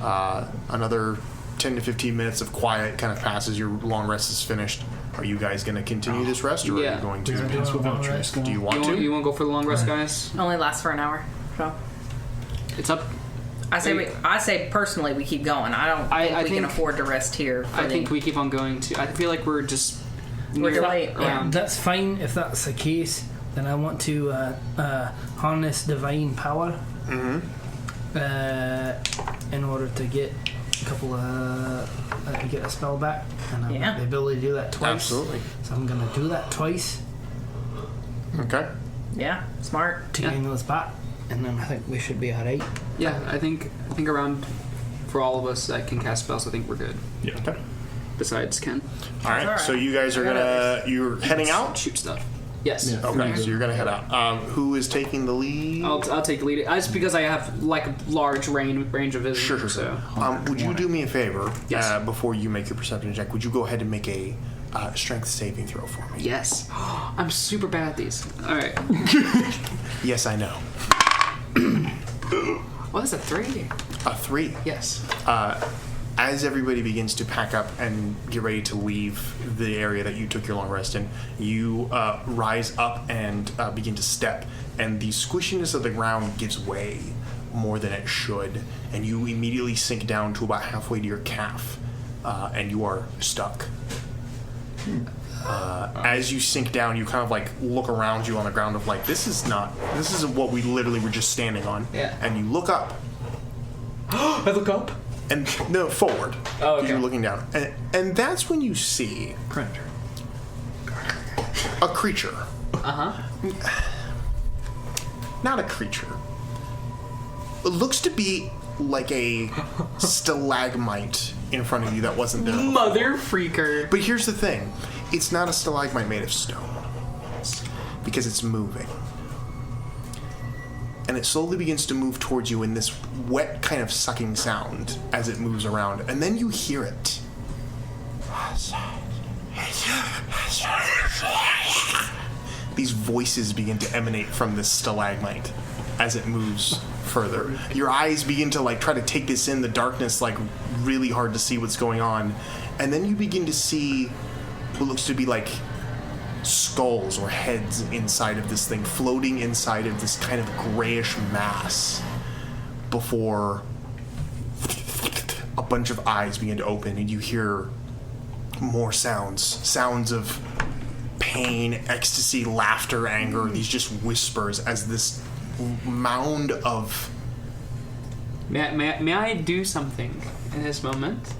another 10 to 15 minutes of quiet kind of passes. Your long rest is finished. Are you guys going to continue this rest, or are Yeah. you going to? Dance without choice. Do you want to? You want to go for the long rest, guys? Only lasts for an hour. So It's up. I say personally we keep going. I don't think we can think- afford to rest here. I think we keep on going too. I feel like we're just We're late. Yeah, that's fine. If that's the case, then I want to harness divine power in order to get a couple of get a spell back, and I have the ability to do that twice. Absolutely. So I'm gonna do that twice. Okay. Yeah, smart. To gain those back, and then I think we should be alright. Yeah, I think around for all of us that can cast spells, I think we're good. Yeah. Okay. Besides Ken. All right. So you guys are you're heading out. Shoot stuff. Yes. Yeah. Okay. So you're gonna head out. Who is taking the lead? I'll take the lead. Just because I have like a large range of vision. Sure. So. Would you do me a favor? Yes. Before you make your perception check, would you go ahead and make a strength saving throw for me? Yes. I'm super bad at these. All right. Yes, I know. Well, that's a 3. A 3. Yes. As everybody begins to pack up and get ready to leave the area that you took your long rest in, you rise up and begin to step, and the squishiness of the ground gives way more than it should, and you immediately sink down to about halfway to your calf, and you are stuck. As you sink down, you kind of like look around you on the ground of like, this isn't what we literally were just standing on. Yeah. And you look up. I look up. And no, forward. Oh, okay. You're looking down. And that's when you see Predator. a creature. Uh-huh. Not a creature. It looks to be like a stalagmite in front of you that wasn't there. Mother freaker. But here's the thing. It's not a stalagmite made of stone. Because it's moving. And it slowly begins to move towards you in this wet kind of sucking sound as it moves around. And then you hear it. These voices begin to emanate from this stalagmite as it moves further. Your eyes begin to like try to take this in, the darkness, like really hard to see what's going on. And then you begin to see what looks to be like skulls or heads inside of this thing, floating inside of this kind of grayish mass before a bunch of eyes begin to open, and you hear more sounds of pain, ecstasy, laughter, anger, these just whispers as this mound of... May I do something in this moment?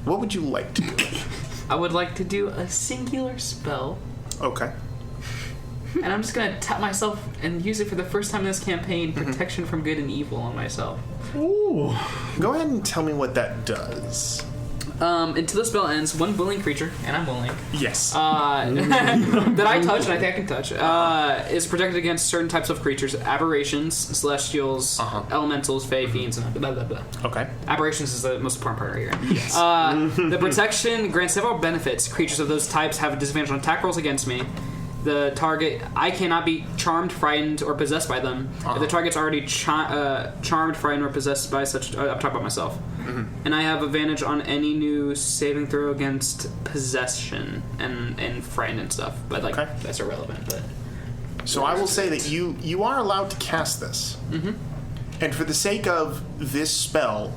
What would you like to do? I would like to do a singular spell. Okay. And I'm just going to tap myself and use it for the first time in this campaign, protection from good and evil on myself. Ooh. Go ahead and tell me what that does. Until the spell ends, one willing creature, and I'm willing, Yes. that I touch, and I think I can touch, is protected against certain types of creatures, aberrations, celestials, elementals, fae, fiends, and blah, blah, blah. Okay. Aberrations is the most important part right here. Yes. The protection grants several benefits. Creatures of those types have a disadvantage on attack rolls against me. The target, I cannot be charmed, frightened, or possessed by them. If the target's already charmed, frightened, or possessed by such... I'm talking about myself. And I have advantage on any new saving throw against possession and frightened and stuff. But, like, that's irrelevant. But So I will say that you are allowed to cast this. And for the sake of this spell,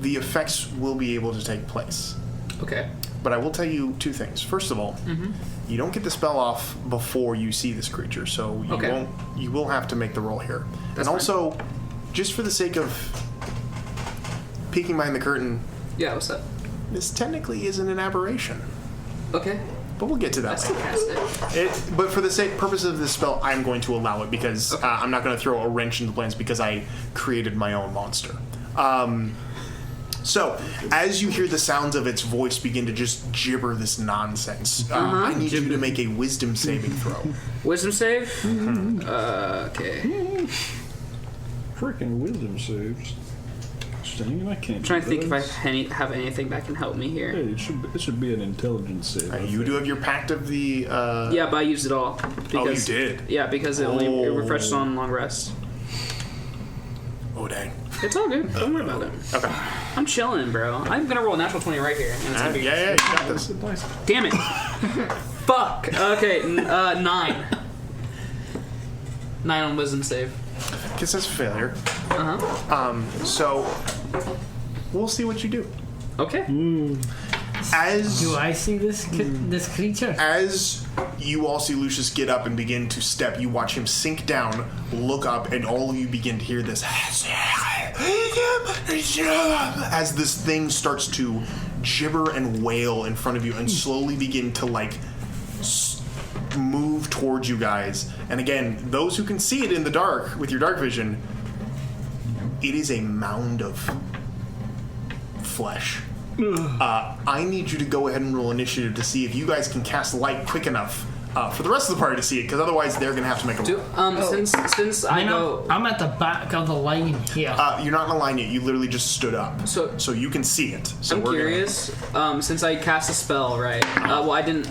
the effects will be able to take place. Okay. But I will tell you two things. First of all, you don't get the spell off before you see this creature, so you will have to make the roll here. That's and also, just for the sake of peeking behind the curtain, Yeah, what's up? this technically isn't an aberration. Okay. But we'll get to that I still later. cast it. But for the purpose of this spell, I'm going to allow it because I'm not going to throw a wrench into the plans because I created my own monster. So, as you hear the sounds of its voice begin to just gibber this nonsense, I need you to make a wisdom saving throw. Wisdom save? Okay. Freaking wisdom saves. Dang, I can't. I'm trying to think if I have anything that can help me here. Hey, it should be an intelligence save. You do have your Pact of the... Yeah, but I used it all. Oh, you did? Yeah, because it refreshes on long rest. Oh, dang. It's all good. Don't worry about it. Okay. I'm chilling, bro. I'm gonna roll a natural 20 right here. And it's gonna be Yeah, you got this. Damn it. Fuck. Okay, 9. 9 on wisdom save. Guess that's a failure. So, we'll see what you do. Okay. Do I see this this creature? As you all see Lucius get up and begin to step, you watch him sink down, look up, and all of you begin to hear this as this thing starts to gibber and wail in front of you and slowly begin to move towards you guys. And again, those who can see it in the dark with your dark vision, it is a mound of flesh. I need you to go ahead and roll initiative to see if you guys can cast light quick enough for the rest of the party to see it, because otherwise they're going to have to make a roll. Since I go... I'm at the back of the line here. You're not in a line yet. You literally just stood up. So you can see it. So I'm curious, since I cast a spell, right? Well, I didn't...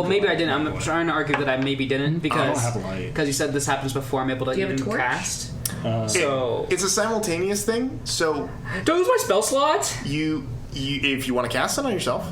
maybe I didn't. I'm trying to argue that I maybe didn't, because... I don't have light. Because you said this happens before I'm able to even cast. It's a simultaneous thing, so... Don't use my spell slot! You if you want to cast it on yourself...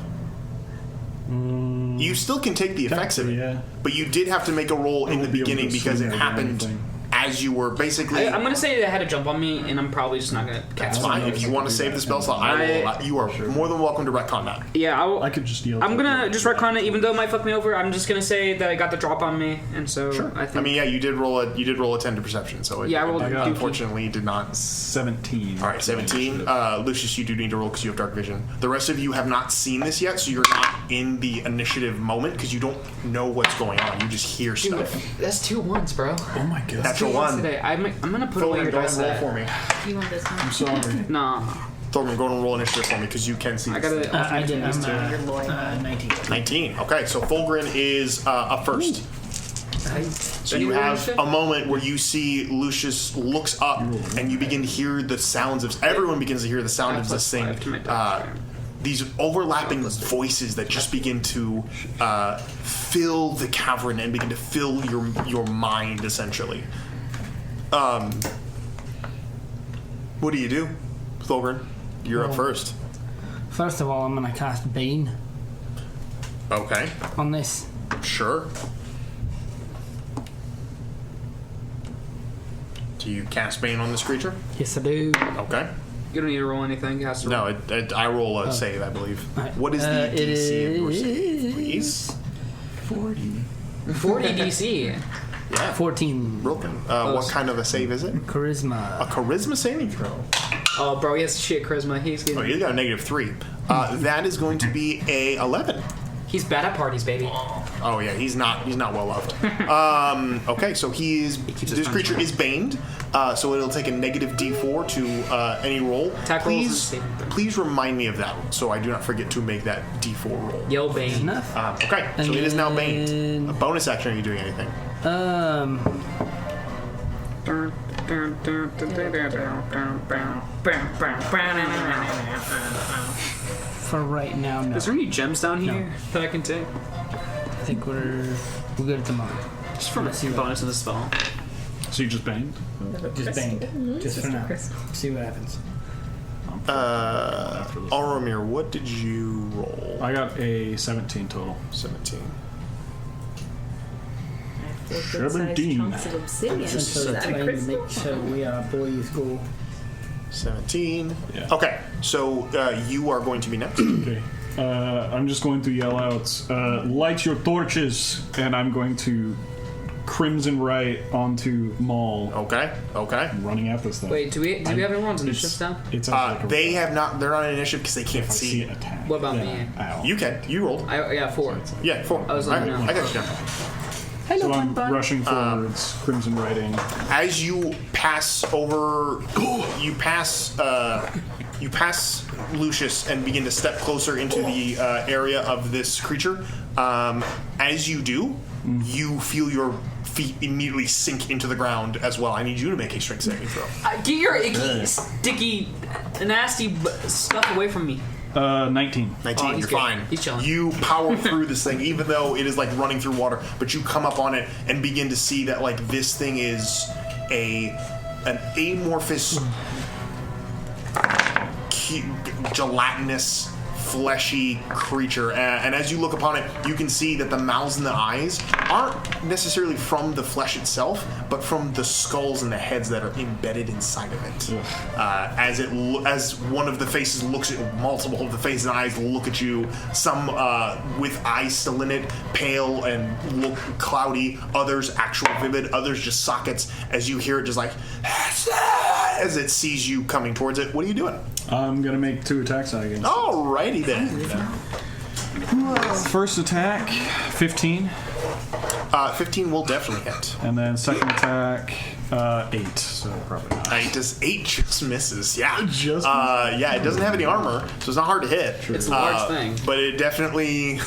You still can take the effects of it, but you did have to make a roll in the beginning because it happened as you were basically... I'm going to say they had a jump on me, and I'm probably just not going to cast it. That's fine. If you want to save the spell slot, you are more than welcome to retcon that. Yeah, I could just deal. I'm going to just retcon it, even though it might fuck me over. I'm just going to say that I got the drop on me, and so I think... you did roll a 10 to perception, so it, I rolled unfortunately did not... 17. All right, 17. Lucius, you do need to roll because you have dark vision. The rest of you have not seen this yet, so you're not in the initiative moment because you don't know what's going on. You just hear stuff. That's 2 1s, bro. Oh my god. Natural one. Today. I'm going to put away your dice roll for me. You want this one? I'm sorry. Nah. Thorman, go and roll initiative for me because you can see. I got it. I did. I'm 19. 19. Okay, so Fulgrin is up first. So you have a moment where you see Lucius looks up and you begin to hear the sounds of... Everyone begins to hear the sound of this thing. These overlapping voices that just begin to fill the cavern and begin to fill your mind, essentially. What do you do, Fulgrin? You're up first. First of all, I'm going to cast Bane. Okay. On this. Sure. Do you cast Bane on this creature? Yes, I do. Okay. You don't need to roll anything. It has to roll. No, I roll a save, I believe. Right. What is the DC of your save, please? 40. 40 DC. Yeah. 14. Broken. What kind of a save is it? Charisma. A charisma saving throw. Oh, bro, he has shit charisma. He's Oh, getting... you got a -3. That is going to be a 11. He's bad at parties, baby. Oh yeah, he's not well loved. Okay, so this creature is baned, so it'll take a -D4 to any roll. Please remind me of that, so I do not forget to make that D4 roll. Yo, Bane. Enough. Okay, so it is now baned. A bonus action, are you doing anything? For right now, no. Is there any gems down here that I can take? I think we're good at the moment. Just for my bonus of the spell. So you just banged? Just banged. Just for now. See what happens. Aramir, what did you roll? I got a 17 total. 17. 17. Chunks of obsidian. So Is that a trying to crystal? make sure we are boys go. 17. Yeah. Okay, so you are going to be next. Okay. I'm just going to yell out, light your torches, and I'm going to crimson right onto Maul. Okay. I'm running at this thing. Wait, do we have everyone's initiatives down? It's They have not. They're not in initiative because they can't see. it attack. What about me? Ow. You can. You rolled. I got 4. Yeah, 4. I was All like, right, no. I got you down. So I'm rushing forwards, crimson writing. As you pass over, you pass Lucius and begin to step closer into the area of this creature. As you do, you feel your feet immediately sink into the ground as well. I need you to make a strength saving throw. Get your icky, sticky, nasty stuff away from me. 19. 19, he's you're good. fine. He's chilling. You power through this thing, even though it is like running through water, but you come up on it and begin to see that like this thing is an amorphous, gelatinous fleshy creature. And as you look upon it, you can see that the mouths and the eyes aren't necessarily from the flesh itself, but from the skulls and the heads that are embedded inside of it. As one of the faces looks at multiple of the faces and eyes look at you, some with eyes still in it, pale and look cloudy, others actual vivid, others just sockets, as you hear it just like as it sees you coming towards it. What are you doing? I'm gonna make 2 attacks against it. Alrighty then. First attack, 15. 15 will definitely hit. And then second attack, 8. So probably not. 8 just misses. Yeah. Yeah, it doesn't have any armor, so it's not hard to hit. It's a large thing. But it definitely...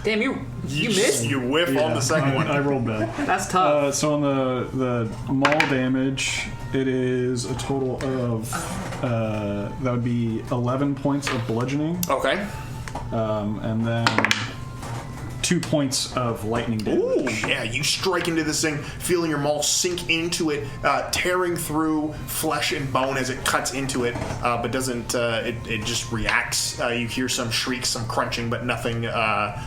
Damn, you missed? You whiff on the second one. I rolled bad. That's tough. So on the maul damage, it is a total of that would be 11 points of bludgeoning. Okay. And then 2 points of lightning damage. Ooh, yeah, you strike into this thing, feeling your maul sink into it, tearing through flesh and bone as it cuts into it, but doesn't, it just reacts. You hear some shrieks, some crunching, but nothing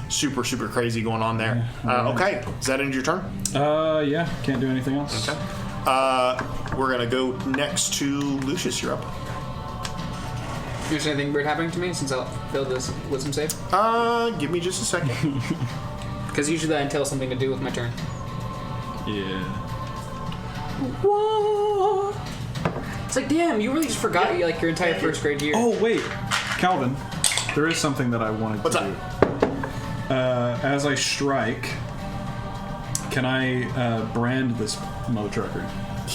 super crazy going on there. Okay, is that end your turn? Yeah, can't do anything else. Okay. We're going to go next to Lucius. You're up. Is there anything weird happening to me since I failed this wisdom save? Give me just a second. Because usually that entails something to do with my turn. Yeah. Whoa! It's like, damn, you really just forgot like your entire first grade year. Oh, wait. Calvin, there is something that I wanted What's to do. As I strike, can I brand this Mo Trucker?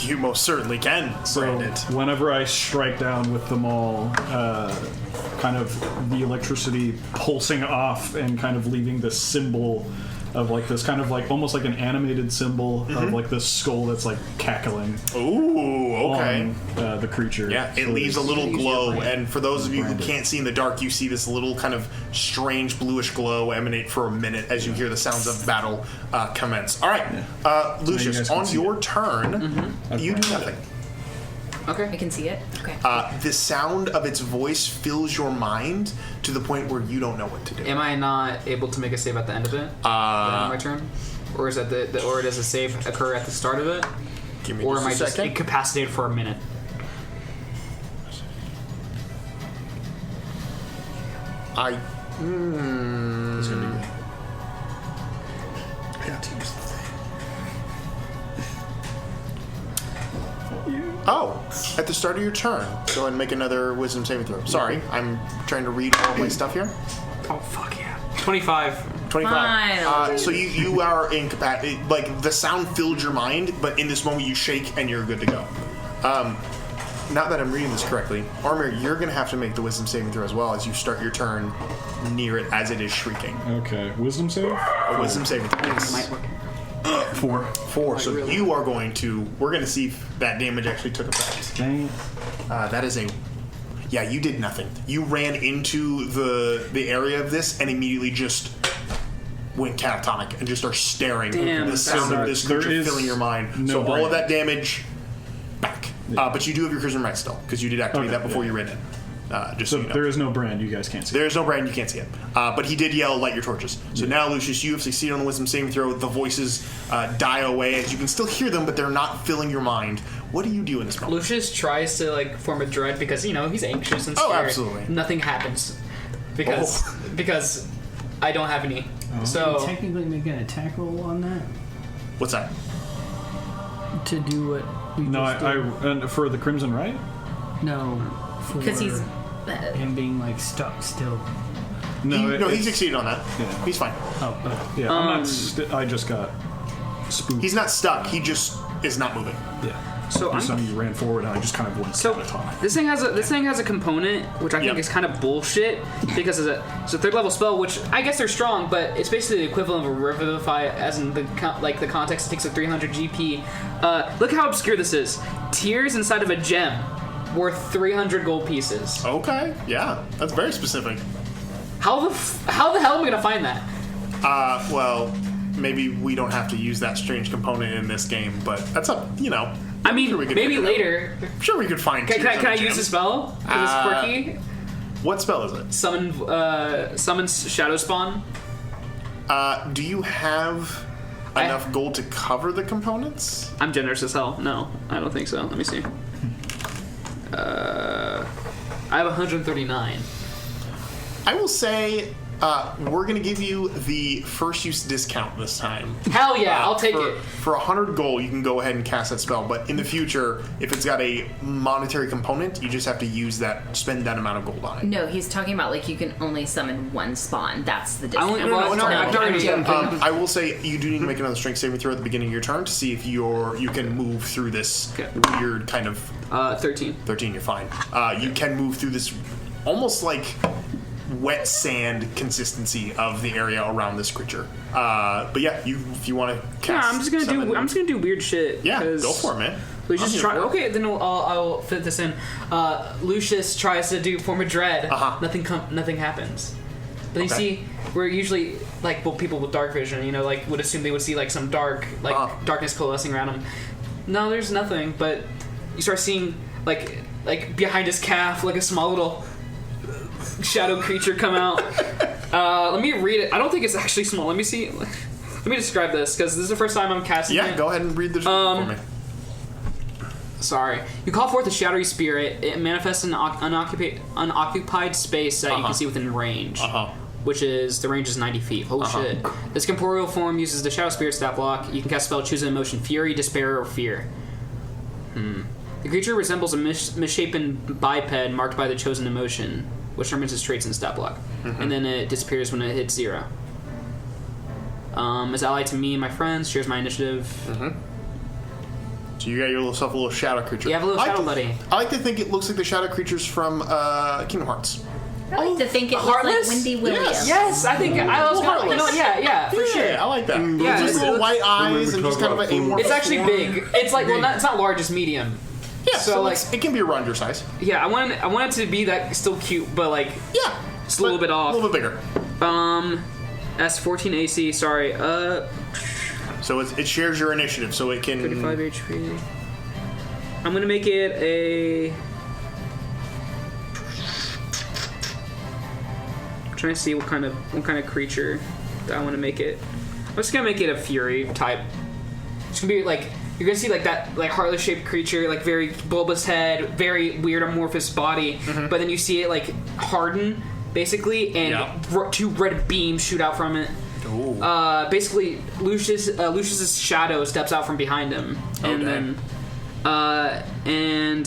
You most certainly can brand it. Whenever I strike down with the maul, kind of the electricity pulsing off and kind of leaving this symbol of like this kind of like almost like an animated symbol of like this skull that's like cackling. Ooh, okay. On the creature. Yeah, it So leaves a it's- little glow, and for those of you who Brand it. can't see in the dark, you see this little kind of strange bluish glow emanate for a minute as you hear the sounds of battle commence. All right, Lucius, guys can on see your turn, you do nothing. Okay. I can see it. Okay. The sound of its voice fills your mind to the point where you don't know what to do. Am I not able to make a save at the end of it? At the end of my turn? Or is that or does a save occur at the start of it? Give me Or just am I a just second. incapacitated for a minute? It's gonna be good. Oh, at the start of your turn, go ahead and make another wisdom saving throw. Sorry, I'm trying to read all of my stuff here. Oh, fuck yeah. 25. 25. Finally. So you are incapacitated. Like, the sound filled your mind, but in this moment you shake and you're good to go. Not that I'm reading this correctly. Armor, you're going to have to make the wisdom saving throw as well as you start your turn near it as it is shrieking. Okay, wisdom save? A wisdom saving throw. Yes. Might work. 4. 4. So you are going to... We're going to see if that damage actually took effect. Dang it. That is a... Yeah, you did nothing. You ran into the area of this and immediately just went catatonic and just are staring. Damn, The that sound of this There creature is filling your mind. no So all brain. of that damage, back. But you do have your charisma right still, because you did activate Okay, that before yeah. you ran in. Just So so you know. there is no brand, you guys can't see. There is no brand, you can't see it. But he did yell, light your torches. So now, Lucius, you have succeeded on the wisdom saving throw. The voices die away as you can still hear them, but they're not filling your mind. What do you do in this moment? Lucius tries to like form a dread because he's anxious and Oh, scared. absolutely. Nothing happens because I don't have any. So Technically, make an attack roll on that What's that? to do what we No, just did. and for the Crimson Right? No, Because he's. him being like stuck still. No, He succeeded on that. Yeah. He's fine. Oh, Yeah, I'm not. I just got spooked. He's not stuck. He just is not moving. Yeah. So So you ran forward, and I just kind of went So catatonic. this thing has a component which I think Yep. is kind of bullshit because it's a third level spell, which I guess they're strong, but it's basically the equivalent of a revivify, as in the context. It takes a 300 GP. Look how obscure this is. Tears inside of a gem worth 300 gold pieces. Okay. Yeah, that's very specific. How the hell am I gonna find that? Well, maybe we don't have to use that strange component in this game, but that's up. I mean, Sure we could maybe figure it out. later. I'm sure we could find. Can tears I on a use gem. the spell? Is this quirky? What spell is it? Summons Shadow Spawn. Do you have enough gold to cover the components? I'm generous as hell. No, I don't think so. Let me see. I have 139. I will say we're going to give you the first use discount this time. Hell yeah, I'll take it. For 100 gold, you can go ahead and cast that spell, but in the future, if it's got a monetary component, you just have to spend that amount of gold on it. No, he's talking about like you can only summon one spawn. That's the discount. I will say you do need to make another strength saving throw at the beginning of your turn to see if you can move through this weird kind of... 13. 13, you're fine. You can move through this almost like wet sand consistency of the area around this creature. But yeah, if you want to cast, yeah, I'm just gonna do weird shit. Yeah, go for it, man. Lucius okay, then I'll fit this in. Lucius tries to do Form of Dread. Nothing happens. But you see, we're usually people with dark vision, would assume they would see some darkness coalescing around them. No, there's nothing. But you start seeing like behind his calf, a small little shadow creature come out. Let me read it. I don't think it's actually small. Let me see. Let me describe this, because this is the first time I'm casting it. Yeah, go ahead and read this for me. Sorry. You call forth a shadowy spirit. It manifests in an unoccupied space that you can see within range. Which is, the range is 90 feet. Holy shit. This corporeal form uses the shadow spirit stat block. You can cast spell, choose an emotion: fury, despair, or fear. The creature resembles a misshapen biped marked by the chosen emotion, which determines its traits in stat block. And then it disappears when it hits 0. Is allied to me and my friends, shares my initiative. So you got yourself a little shadow creature. You have a little shadow buddy. I like to think it looks like the shadow creatures from Kingdom Hearts. I like to think it looks like Wendy Williams. Yes, I think I was going to... Yeah, for sure. I like that. Yeah, just little white eyes and just kind of an amorphous. It's actually big. It's it's not large, it's medium. Yeah, so it can be around your size. Yeah, I want it to be still cute, but just a little bit off. A little bit bigger. That's 14 AC. Sorry. So it shares your initiative, so it can 35 HP. I'm gonna make it a. I'm trying to see what kind of creature that I want to make it. I'm just gonna make it a fury type. It's gonna be you're gonna see that heartless shaped creature, very bulbous head, very weird amorphous body, but then you see it harden basically, and two red beams shoot out from it. Basically, Lucius's shadow steps out from behind him, and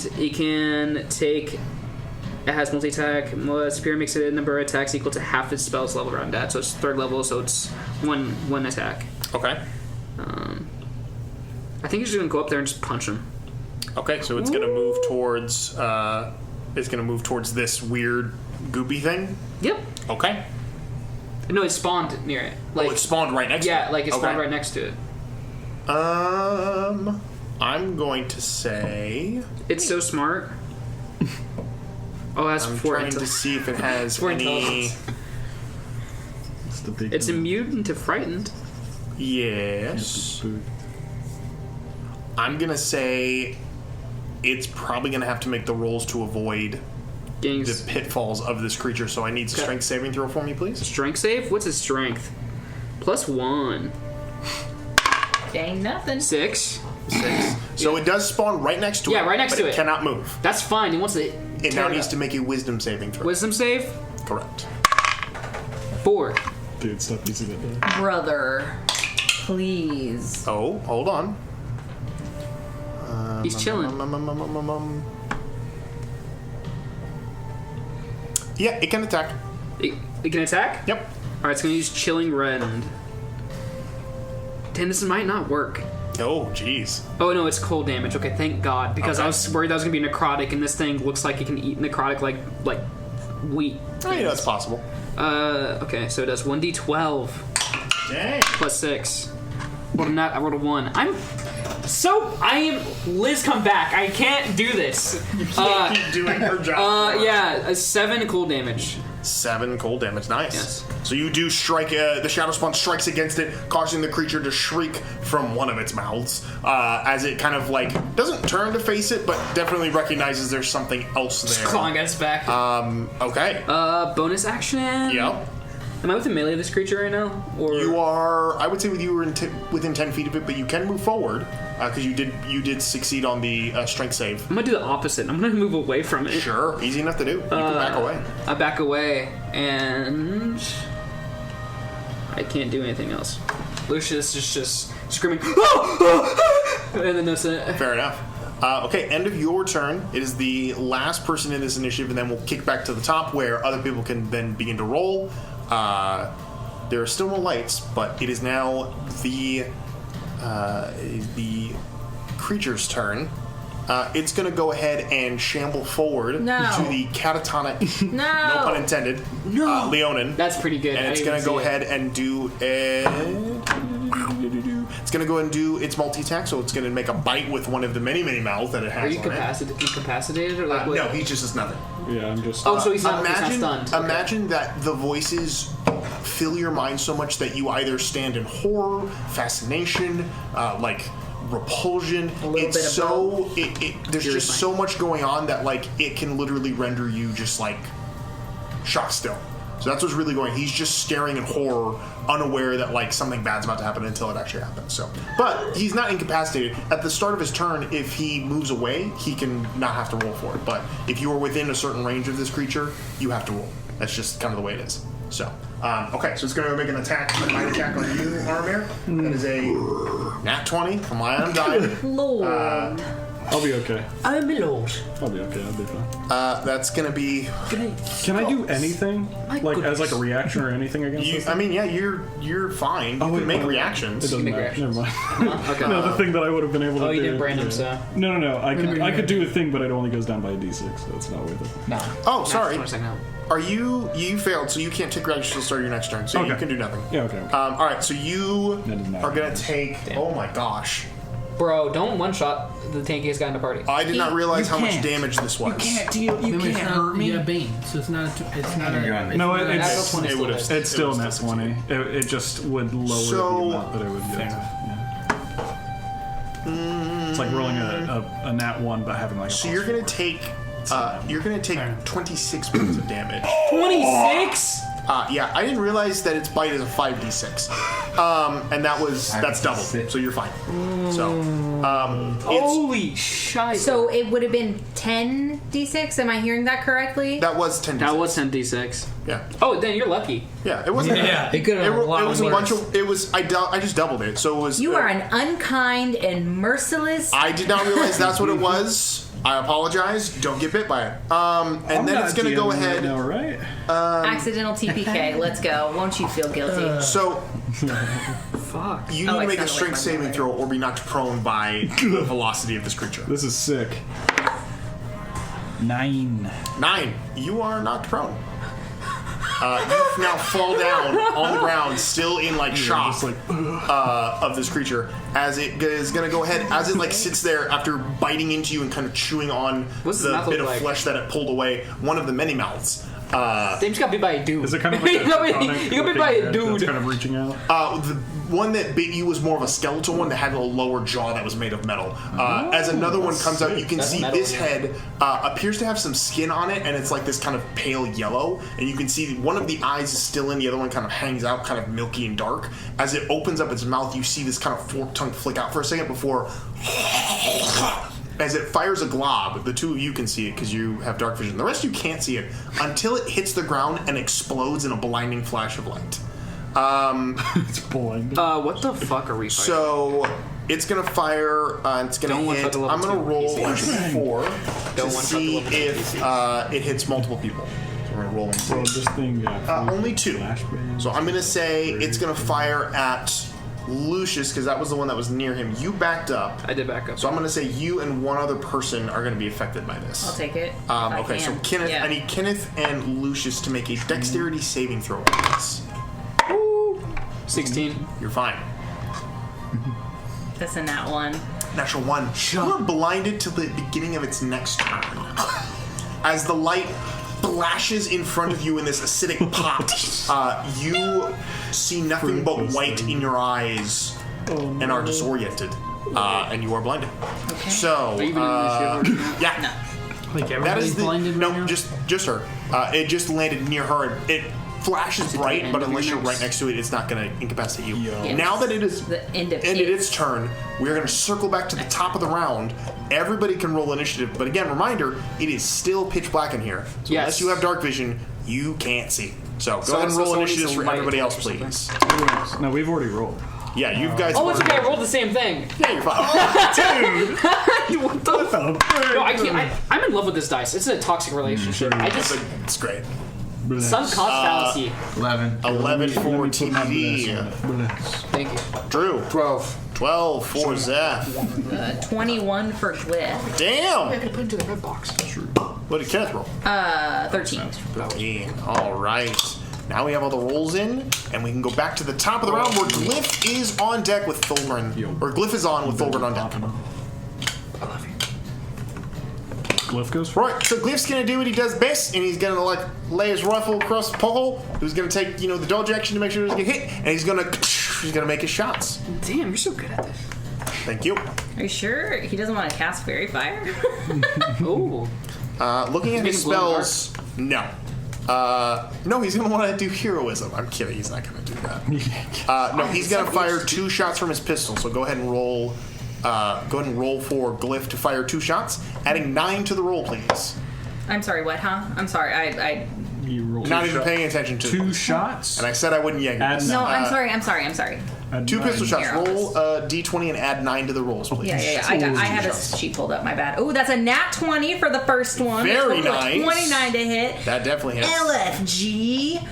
he can take. It has multi-attack. Spirit makes it a number of attacks equal to half its spell's level around that, so it's 3rd level, so it's one attack. Okay. I think you're just gonna go up there and just punch him. Okay, so it's gonna move towards. It's gonna move towards this weird goopy thing. Yep. Okay. No, it spawned near it. It spawned right next to it. Yeah, it spawned right next to it. I'm going to say it's so smart. Oh, that's I'm trying to see if it has any. It's immune to frightened. Yes. I'm gonna say it's probably gonna have to make the rolls to avoid the pitfalls of this creature. So I need a strength saving throw for me, please. Strength save? What's his strength? +1. Dang nothing. 6. So it does spawn right next to it. Yeah, right next to it. It cannot move. That's fine. He wants to. It now needs to make a wisdom saving throw. Wisdom save? Correct. 4. Dude, stop using it. Brother, please. Oh, hold on. He's chilling. Yeah, it can attack. It can attack? Yep. Alright, it's gonna use Chilling Rend. This might not work. Oh, jeez. Oh, no, it's cold damage. Okay, thank God. Because I was worried that was gonna be necrotic, and this thing looks like it can eat necrotic like wheat. I know it's possible. Okay, so it does 1d12. Dang. +6. I rolled a 1. I am Liz, come back. I can't do this. You can't keep doing her job. Yeah, 7 cold damage. 7 cold damage. Nice. Yes. So you do strike. The shadow spawn strikes against it, causing the creature to shriek from one of its mouths as it kind of like doesn't turn to face it, but definitely recognizes there's something else there. Just clawing at its back. Okay. Bonus action. Yep. Am I within melee of this creature right now? Or You are. I would say you were within 10 feet of it, but you can move forward because you did succeed on the strength save. I'm gonna do the opposite. I'm gonna move away from it. Sure, easy enough to do. You can back away. I back away, and I can't do anything else. Lucius is just screaming, and then that's it. Fair enough. Okay, end of your turn. It is the last person in this initiative, and then we'll kick back to the top where other people can then begin to roll. There are still no lights, but it is now the creature's turn. It's going to go ahead and shamble forward to the catatonic, no pun intended, Leonin. That's pretty good. And it's going to go ahead and do It's going to go and do its multi-attack, so it's going to make a bite with one of the many mouths that it has. Are you on incapacitated or like? No, he just does nothing. Yeah, I'm just. Oh, so he's not stunned. Imagine that the voices fill your mind so much that you either stand in horror, fascination, like repulsion. It's so there's just so much going on that like it can literally render you just like shocked still. So that's what's really going. He's just staring in horror, unaware that like something bad's about to happen until it actually happens. So, but he's not incapacitated. At the start of his turn, if he moves away, he can not have to roll for it. But if you are within a certain range of this creature, you have to roll. That's just kind of the way it is. So, okay, so it's going to make an attack, a bite attack on you, Armir. That is a nat 20 from my undying. Lord. I'll be okay. I'm a lord. I'll be okay. I'll be fine. That's going to be. Can I do anything, like as like a reaction or anything against this? I mean, yeah, you're fine. You can make reactions. It doesn't matter. Never mind. Okay. No, the thing that I would have been able to do. Oh, you didn't brand him, so. No. I could do a thing, but it only goes down by a d6, so it's not worth it. No. Oh, sorry. No. Are you failed, so you can't take reaction till the start of your next turn, so you can do nothing. Yeah, okay. All right, so you are going to take... Damn. Oh my gosh. Bro, don't one-shot the tankiest guy in the party. I did not realize how much damage this was. You can't hurt me. Yeah, Bane. So it's not a... No, it's still nat 20. It just would lower the amount that it would get. Yeah. It's like rolling a nat 1, but having like a So you're going to take... you're going to take 26 points of damage. 26? Yeah, I didn't realize that its bite is a 5d6. And that's double, so you're fine. So, holy shit. So it would have been 10d6? Am I hearing that correctly? That was 10d6. That was 10d6. Yeah. Oh, then you're lucky. Yeah, it wasn't. Yeah, it could have It was a bunch of. It was. I just doubled it, so it was. You are an unkind and merciless. I did not realize that's what it was. I apologize. Don't get bit by it. And then it's going to go ahead. Right now, right? Accidental TPK. Let's go. Won't you feel guilty? So Fuck. you need to make a strength saving throw or be knocked prone by the velocity of this creature. This is sick. 9. 9. You are knocked prone. You now fall down on the ground, still in like shock of this creature, as it is going to go ahead, as it like sits there after biting into you and kind of chewing on the bit of flesh that it pulled away, one of the many mouths. They just got bit by a dude. Is it kind of like you got bit by a dude. That's kind of reaching out? The one that bit you was more of a skeletal one that had a lower jaw that was made of metal. As another one comes out, you can see this head appears to have some skin on it, and it's like this kind of pale yellow. And you can see one of the eyes is still in, the other one kind of hangs out, kind of milky and dark. As it opens up its mouth, you see this kind of forked tongue flick out for a second before... As it fires a glob, the two of you can see it because you have dark vision. The rest of you can't see it until it hits the ground and explodes in a blinding flash of light. It's blinding. What the fuck are we fighting? So it's gonna fire. It's gonna hit. I'm gonna roll a 4 to see if it hits multiple people. So we're gonna roll So this thing, only 2. So I'm gonna say it's gonna fire at Lucius, because that was the one that was near him. You backed up. I did back up. So I'm going to say you and one other person are going to be affected by this. I'll take it. Okay, so Kenneth, I need Kenneth and Lucius to make a dexterity saving throw on this. 16. You're fine. That's a nat 1. Natural 1. You are blinded till the beginning of its next turn. As the light splashes in front of you in this acidic pot. You see nothing but white in your eyes and are disoriented. And you are blinded. Okay. So, yeah. Like That everybody's is the blinded no, right now? just her. It just landed near her. It flashes bright, but unless you're right next to it, it's not going to incapacitate you. Yes. Now that it is The end of ended it. its turn, we're going to circle back to the top of the round. Everybody can roll initiative, but again, reminder: it is still pitch black in here. So Yes. unless you have dark vision, you can't see. So go ahead and so roll someone initiatives needs for a light everybody else, or something. please. No, we've already rolled. Yeah, you guys. Oh, it's okay. I rolled the same thing. Yeah, you're fine. What the fuck? No, I can't. I'm in love with this dice. It's a toxic relationship. I just It's great. sunk cost fallacy. 11. 11 for Let me put my TBD. Thank you. Drew. 12. 12 for Zeph. 21 for Glyph. Damn. I could put it into the red box. What did Kenneth roll? 13. 13. All right. Now we have all the rolls in, and we can go back to the top of the round where Glyph is on deck with Thulgrin. Or Glyph is on with Thulgrin on deck. Glyph goes first. Right, so Glyph's gonna do what he does best, and he's gonna like lay his rifle across the pole. He's gonna take, the dodge action to make sure he doesn't get hit, and he's gonna make his shots. Damn, you're so good at this. Thank you. Are you sure he doesn't want to cast Fairy Fire? Oh. Looking at his Making blow in the spells, no. No, he's gonna want to do heroism. I'm kidding. He's not gonna do that. No, he's gonna fire 2 shots from his pistol. So go ahead and roll. Go ahead and roll for Glyph to fire 2 shots, adding 9 to the roll, please. I'm sorry, what, huh? I'm sorry, I You roll Not even paying attention to. 2 shots. And I said I wouldn't yank Add this. No, nine. I'm sorry. Add 2 nine. pistol shots. Here, I'll Roll D20 and add 9 to the rolls, please. Yeah. I had a sheet pulled up, my bad. Oh, that's a nat 20 for the first one. Very Total of nice. 29 to hit. That definitely hits. LFG.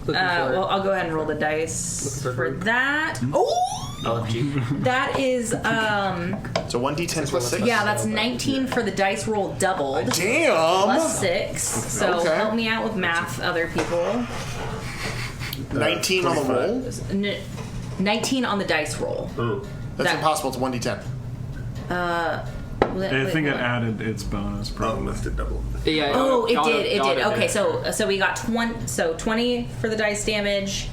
Well, I'll go ahead and roll the dice for that. Oh! LFG. That is, So 1d10 plus 6. yeah, that's 19 for the dice roll doubled. Damn! Plus 6. So Okay. help me out with math, other people. 19 on the roll. 19 on the dice roll. That's That- impossible. It's 1d10. I think it added its bonus. Oh, Probably. must have doubled. Yeah. Oh, it auto- did. It auto did. Okay, did. so we got 20 for the dice damage,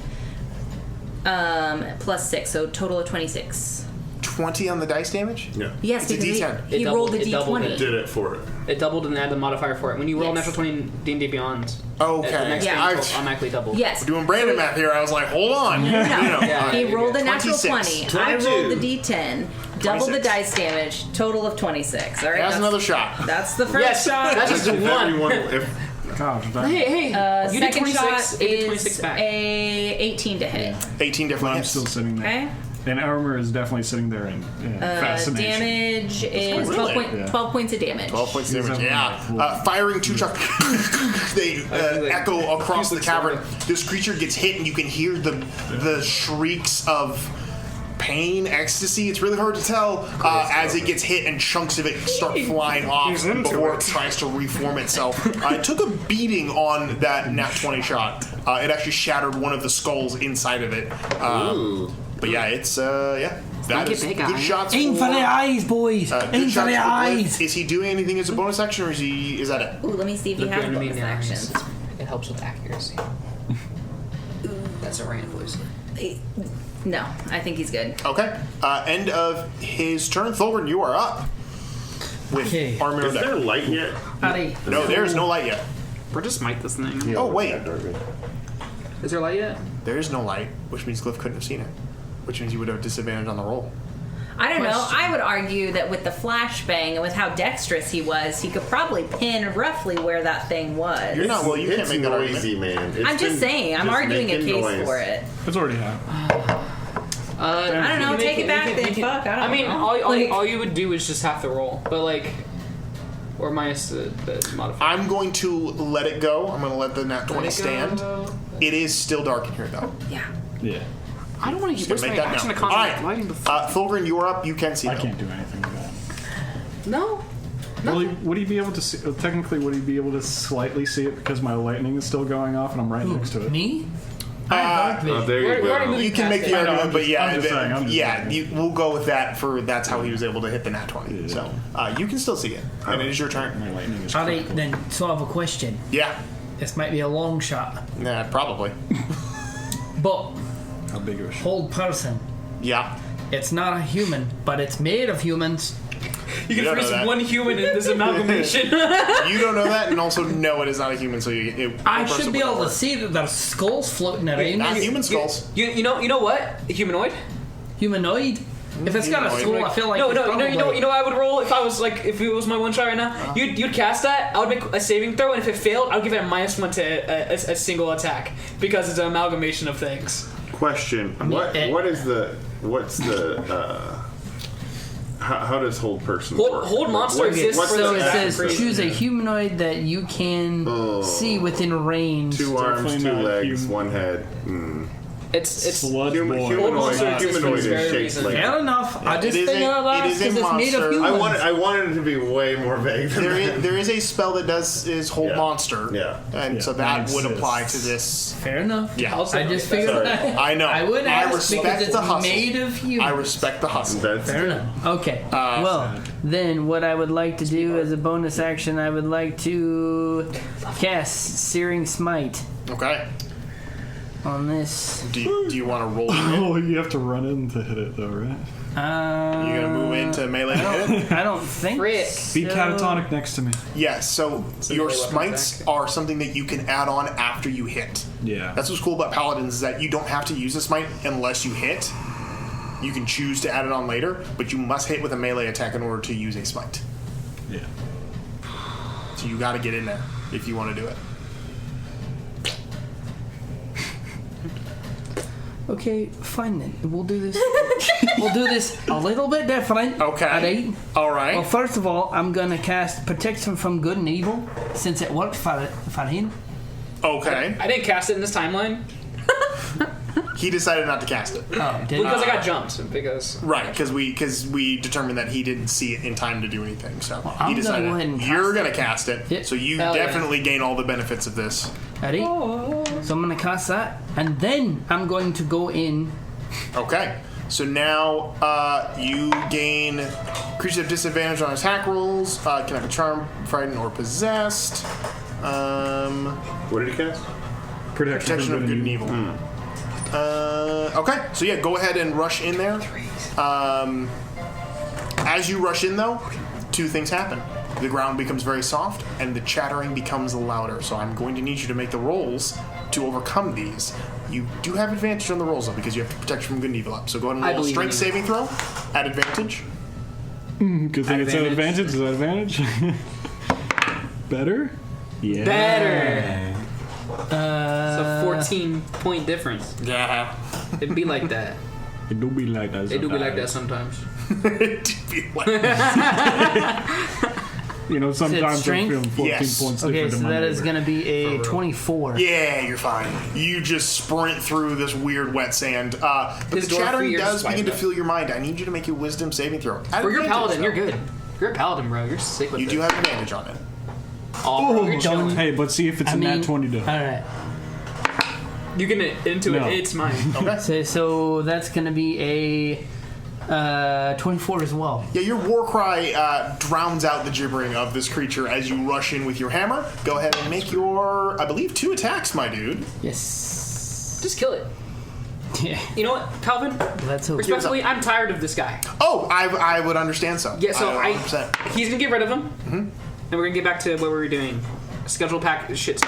plus 6, so total of 26. 20 on the dice damage? Yeah. Yes, It's a because D10. he It rolled a doubled D20. Did it for it. It doubled and add the modifier for it. When you roll a Yes. natural 20 in D&D Beyond, Okay. the next Yeah. thing automatically doubled. Yes. Doing Brandon math here, I was like, hold on. No. Yeah. He rolled a natural 26. 20. I 22. rolled the D10. Double the 26. dice damage. Total of 26. All right. Has That's, another shot. that's the first Yes, shot. that's just If one. everyone, if Gosh, that, Hey, you did Second 26. shot It did 26 is back. a 18 to hit. 18 definitely I'm hits. still sitting there. Okay. And armor is definitely sitting there in fascination. Damage is Really? 12 points of damage. 12 points of He's damage. having Yeah. Firing 2 shots. They echo across the cavern. This creature gets hit, and you can hear the shrieks of pain, ecstasy. It's really hard to tell as it gets hit and chunks of it start flying off before it tries to reform itself. It took a beating on that nat 20 shot. It actually shattered one of the skulls inside of it. But yeah, it's that is big good eye. shots. Aim for the eyes, boys! Good Aim for shots the for Glyph. eyes! Is he doing anything as a bonus action, or is that it? Ooh, let me see if he Look has your enemy in bonus the eyes. actions. It helps with accuracy. That's a random voice. No, I think he's good. Okay. End of his turn. Thulgrin, you are up. With Okay. armor is there deck. light yet? Howdy. No, there is no light yet. We're just smite this thing. Oh, wait. Is there light yet? There is no light, which means Glyph couldn't have seen it. Which means you would have disadvantage on the roll. I don't know. I would argue that with the flashbang and with how dexterous he was, he could probably pin roughly where that thing was. You're not. Well, you can't It's make that noisy, argument. man. I'm just saying. I'm just arguing a making case noise. for it. It's already happened. I don't know. Take it back then. Fuck. I don't I mean, know. all you would do is just half the roll, but like, or minus the modifier. I'm going to let it go. I'm going to let the nat 20 stand. It is still dark in here, though. Yeah. Yeah. I don't want to Just use my make that action now. to All concentrate right. lighting. Thulgrin, you are up. You can see I though. can't do anything with that. No. Would he be able to see? Technically, would he be able to slightly see it because my lightning is still going off and I'm right next to it? Me? I have dark vision. There you go. You can make the argument, but yeah, I'm just saying. we'll go with that for that's how he was able to hit the nat 20. So you can still see it, and it is your turn. My lightning is Alright, critical. then, so I have a question. Yeah, This might be a long shot, nah, probably. but How big of a shot? hold person. Yeah, It's not a human, but it's made of humans. You can don't know freeze that. one human in this amalgamation. you don't know that, and also know it is not a human. So I should be able to see that there's skulls floating around. Not It's human skulls. You know what? A humanoid? humanoid. If it's got a Humanoid. skull, I feel like No, it's no, probably... you know what I would roll if I was like if it was my one shot right now. You'd cast that. I would make a saving throw, and if it failed, I would give it a -1 to a single attack because it's an amalgamation of things. Question: What's the how does hold person work? Hold monster What's- exists what's for So the it those act- says choose a humanoid that you can see within range. 2 arms, Definitely 2 not legs, human. 1 head. It's Blood boy. Humanoid is very shaped reason. like. Fair enough. I it just is figured a- out that it is a because it's made of monster. humans. I wanted it to be way more vague than that. there is a spell that is hold Yeah. monster. Yeah. and so that that would exists. apply to this. Fair enough. Yeah. I just figured Sorry. that. I know. I would ask respect because it's the hustle. made of humans. I respect the hustle. That's Fair enough. Okay. Well, then what I would like to do as a bonus action, I would like to cast Searing Smite Okay. on this. Do you want to roll? Oh, you have to run in to hit it, though, right? You gonna move into melee and hit it? I don't think Frick. Be so. catatonic next to me. Yes. So your melee weapon smites are something that you can add on after you hit. Yeah. That's what's cool about paladins is that you don't have to use a smite unless you hit. You can choose to add it on later, but you must hit with a melee attack in order to use a smite. Yeah. So you got to get in there if you want to do it. Okay, fine then. We'll do this. We'll do this a little bit different. Okay. Alright. All right. Well, first of all, I'm gonna cast Protection from Good and Evil since it worked for him. Okay. I didn't cast it in this timeline He decided not to cast it. Oh, did because I got jumped. Because Right, because we determined that he didn't see it in time to do anything. So I'm he gonna decided go ahead and you're cast gonna cast it. Yep. So you Hell yeah. definitely gain all the benefits of this. Ready? So I'm gonna cast that, and then I'm going to go in. Okay. So now you gain creatures have disadvantage on attack rolls. Can have a charm, frightened, or possessed. What did he cast? Protection of good and evil. Okay, so yeah, go ahead and rush in there. As you rush in, though, 2 things happen. The ground becomes very soft, and the chattering becomes louder. So I'm going to need you to make the rolls to overcome these. You do have advantage on the rolls, though, because you have protection from good and evil up. So go ahead I and roll a believe strength in you. saving throw at advantage. Good thing it's an advantage. Is that advantage? Better? Yeah. better. It's a 14-point difference. Yeah. It'd be like that. It do be like that. It do be like that sometimes. You know, sometimes I'm strength? feeling 14 Yes. points Okay, different so than my that is neighbor. gonna be a 24. Yeah, you're fine. You just sprint through this weird wet sand. But His the door chattering for your does begin to swipe fill your mind. I need you to make a wisdom saving throw. At Bro, you're a advantage, paladin. though. You're good. You're a paladin, bro. You're sick with You it. do have advantage on it. Oh, bro, you're chilling. Hey, but see if it's I a mean, nat 20 though. Alright. You get into No. it. It's mine. So that's gonna be a 24 as well. Yeah, your war cry drowns out the gibbering of this creature as you rush in with your hammer. Go ahead and make your, I believe, 2 attacks, my dude. Yes. Just kill it. Yeah. You know what, Calvin? That's okay. Respectfully, I'm tired of this guy. Oh, I would understand so. Yeah, so 100%. he's gonna get rid of him, and we're gonna get back to what we were doing. Schedule pack shit.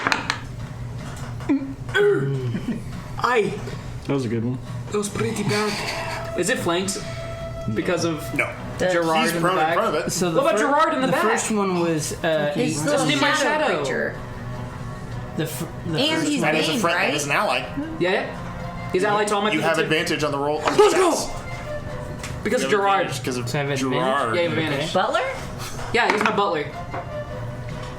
That That was a good one. was pretty bad. Is it flanked because of No. Gerard He's in the prone in back? front of it. So What about Gerard in the back? first one was He's still Just a need my shadow shadow. creature. the And first he's That is a named, friend. right? That is an ally. Yeah. He's allied to all my You have tip- advantage on the roll. Let's go! Because of Gerard. Because of So I have advantage? Gerard. Yeah, you have advantage. Butler? Yeah, he's my butler.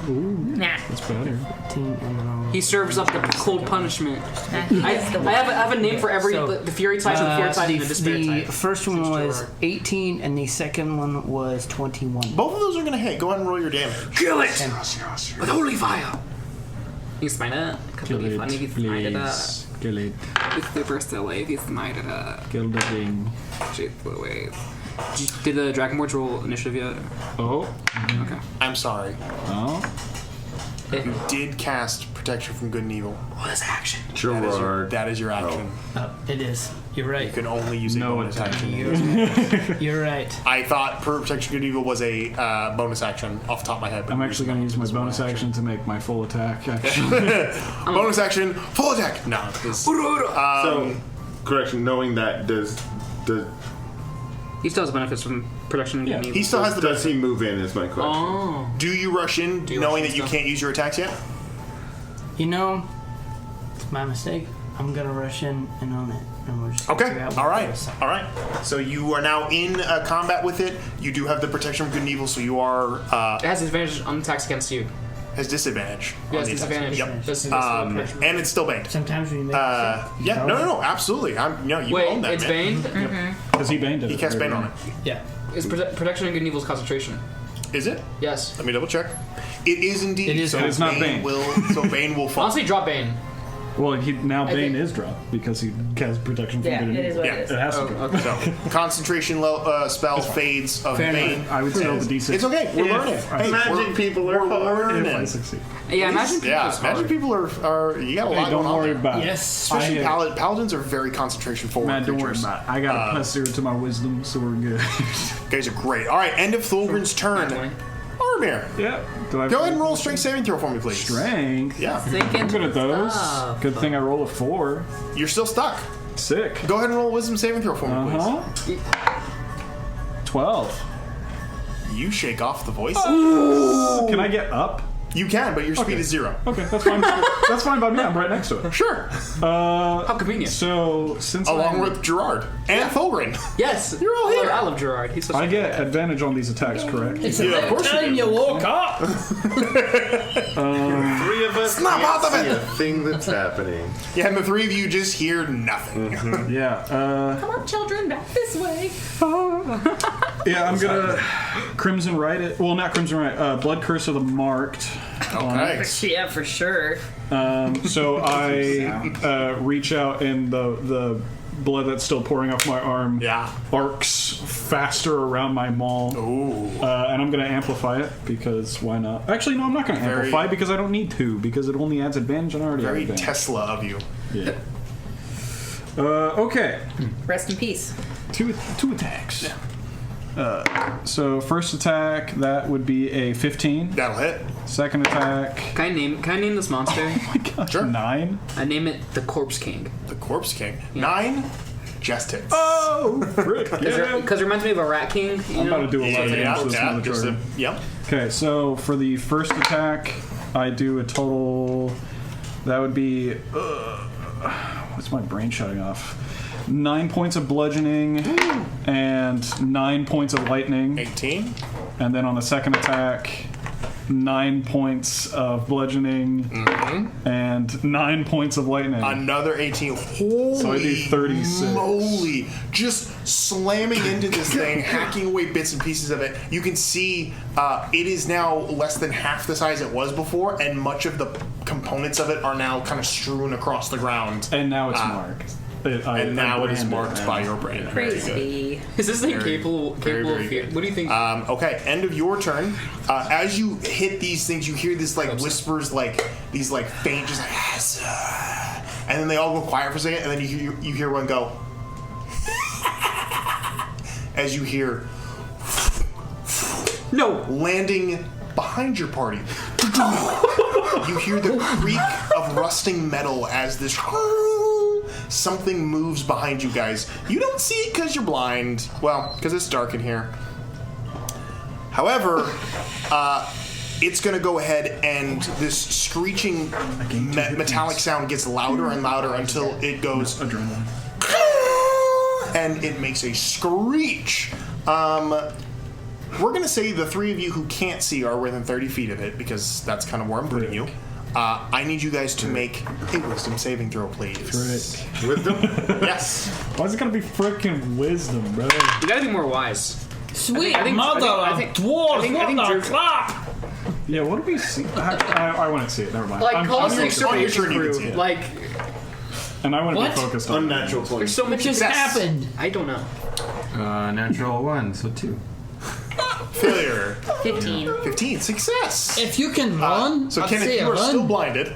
Nah. It's better. 15 and then I'll- He serves up the cold punishment. Nah, he I is the have a name for every So, the fury type, the fear type, and the despair the type. first one was Gerard. 18 and the second one was 21. Both of those are going to hit. Go ahead and roll your damage. Kill it with holy fire. You can find it. Kill Completely it, funny if you find it. please. Kill it. It's super silly. He's smite it up. Kill the thing. Jeez Louise. Did the Dragonborns roll initiative yet? Oh. Okay. I'm sorry. Oh. You did cast Protection from Good and Evil. Bonus action. Gerard. That is your action. Oh, it is. You're right. You can only use a No bonus attack. action. You're right. I thought Protection from Good and Evil was a bonus action off the top of my head. But I'm actually going to use my bonus action to make my full attack. Actually. Bonus action, full attack. No. So, correction. Knowing that, does He still has benefits from protection and good and evil. He still has the does he move in? Is my question. Oh. Do you rush in knowing that you can't use your attacks yet? You know, it's my mistake. I'm gonna rush in and own it. And we'll just figure Okay. out All what right. it is. All right. So you are now in combat with it. You do have the Protection from Good and Evil, so you are It has advantage on attacks against you. has disadvantage. on Yes, the attacks. disadvantage. Yep. This is And it's still banned. Sometimes when you make Yeah. No. Absolutely. You own that. It's man. Bane? Because he banned it. He cast Bane on it. yeah. It's protection and good and evil's concentration. Is it? Yes. Let me double check. It is indeed. It is. So It's not Bane. So Bane will fall. Honestly, drop Bane. Well, now Bane think- is dropped because he has protection from Yeah, good and it is evil. what Yeah. it is. It has to Oh, drop. okay. So concentration spell fades of Fair Bane. enough. I would say the D6. It's okay. We're learning. Hey, Magic people are we're hard. learning. If I succeed. Yeah, imagine people. Yeah, is magic hard. people are you got a Hey, lot don't going on worry there. about it. Yes. Especially paladins are very concentration forward. Man, don't worry creatures. about it. I got a plus 0 to my wisdom, so we're good. You guys are great. All right, end of Thulgrin's turn. Armir, yeah. Do I go ahead and roll a strength saving throw for me, please. Strength. Yeah, I'm good at those. Good thing I roll a 4. you're still stuck. Sick. Go ahead and roll a wisdom saving throw for me, Uh huh. 12. please. You shake off the voice. Can I get up? You can, but your speed is 0. Okay, that's fine. That's fine by me. I'm right next to it. Sure. How convenient. So since Along I'm- with Gerard and Thulgrin. Yes. You're all here. I love Gerard. He's such I a get advantage on these attacks, correct? It's Yeah, of course you do. woke up. 3 of us Snap can't out of see it. a thing that's happening. Yeah, and the 3 of you just hear nothing. Yeah. Come on, children, back this way. Yeah, I'm gonna Crimson Rite it. Well, not Crimson Rite. Blood Curse of the Marked. Okay. Yeah, for sure. So I reach out and the blood that's still pouring off my arm Yeah. arcs faster around my maul. Ooh. And I'm going to amplify it because why not? Actually, no, I'm not going to Very- amplify because I don't need to because it only adds advantage and I already have Very advantage. Tesla of you. Yeah. Okay. Rest in peace. Two attacks. So first attack that would be a 15. That'll hit. Second attack. Can I name this monster? Oh my god. Sure. 9. I name it the Corpse King. The Corpse King. 9 just hits. Oh, frick. Yeah. Because it reminds me of a Rat King. You I'm know? about to do a lot of damage to this motherfucker. Yep. Okay, so for the first attack, I do a total. That would be. What's my brain shutting off? 9 points of bludgeoning and 9 points of lightning. 18. And then on the second attack, 9 points of bludgeoning and 9 points of lightning. Another 18. Holy So I do 36. moly. Just slamming into this thing, hacking away bits and pieces of it. You can see it is now less than half the size it was before, and much of the components of it are now kind of strewn across the ground. And now it's marked. And now it is marked now. by your brand. Very good. Crazy. Is this thing Very, capable very of fear? good. What do you think? Okay, end of your turn. As you hit these things, you hear this like whispers, like these like faint, just like yes, and then they all go quiet for a second, and then you hear one go. As you hear no. landing behind your party. You hear the creak of rusting metal as this something moves behind you guys. You don't see it because you're blind. Well, because it's dark in here. However, it's going to go ahead and this screeching metallic sound gets louder and louder until it goes Adrenaline. and it makes a screech. We're going to say the 3 of you who can't see are within 30 feet of it because that's kind of where I'm putting you. I need you guys to make a wisdom saving throw, please. Frick. Wisdom? Yes. Why is it gotta be freaking wisdom, bro? You gotta be more wise. Sweet I think dwarves, Drew- crap! Yeah, what do we see? I want to see it. Never mind. Like, I'm call us I'm an gonna- on your excavation turn you can crew. see it. Like, And I want to What? be focused on Unnatural There's 20. so What much just happened? I don't know. Natural 1, so 2. Failure. 15. 15. Success. If you can run, So I'd Kenneth, say you are run. still blinded,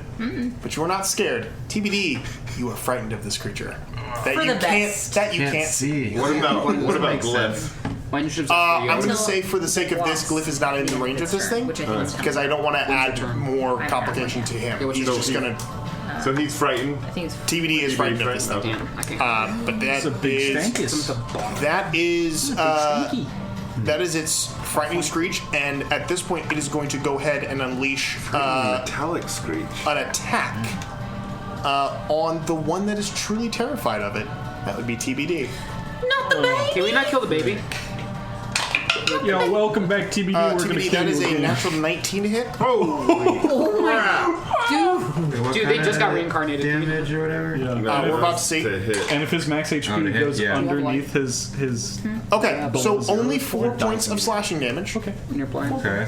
but you are not scared. TBD, you are frightened of this creature. That For you the can't. best. That you Can't can't see. What about Makes Glyph? sense. Why don't you just I'm going to say for the sake of this, Glyph is not in the range of this thing Which I think is because I don't want to add turn? more I complication to Yeah, him. what's He's your just turn? going to. So he's frightened. I think it's TBD is frightened of this thing. Okay. Damn, I can't. But that It's a big is stankus. that is Stinky. that is its frightening screech, and at this point, it is going to go ahead and unleash Metallic screech. an attack on the one that is truly terrified of it. That would be TBD. not the baby. Can we not kill the baby? Yo, welcome back, TBD. We're gonna TBD, kill that you is a again. natural 19 to hit. Dude, they just got reincarnated. Damage or whatever? Yeah. We're about to see. To hit. And if his max HP On the hit, goes yeah. underneath his Okay, so below zero, only 4 or points down. of slashing damage, Okay. When you're blind. Okay.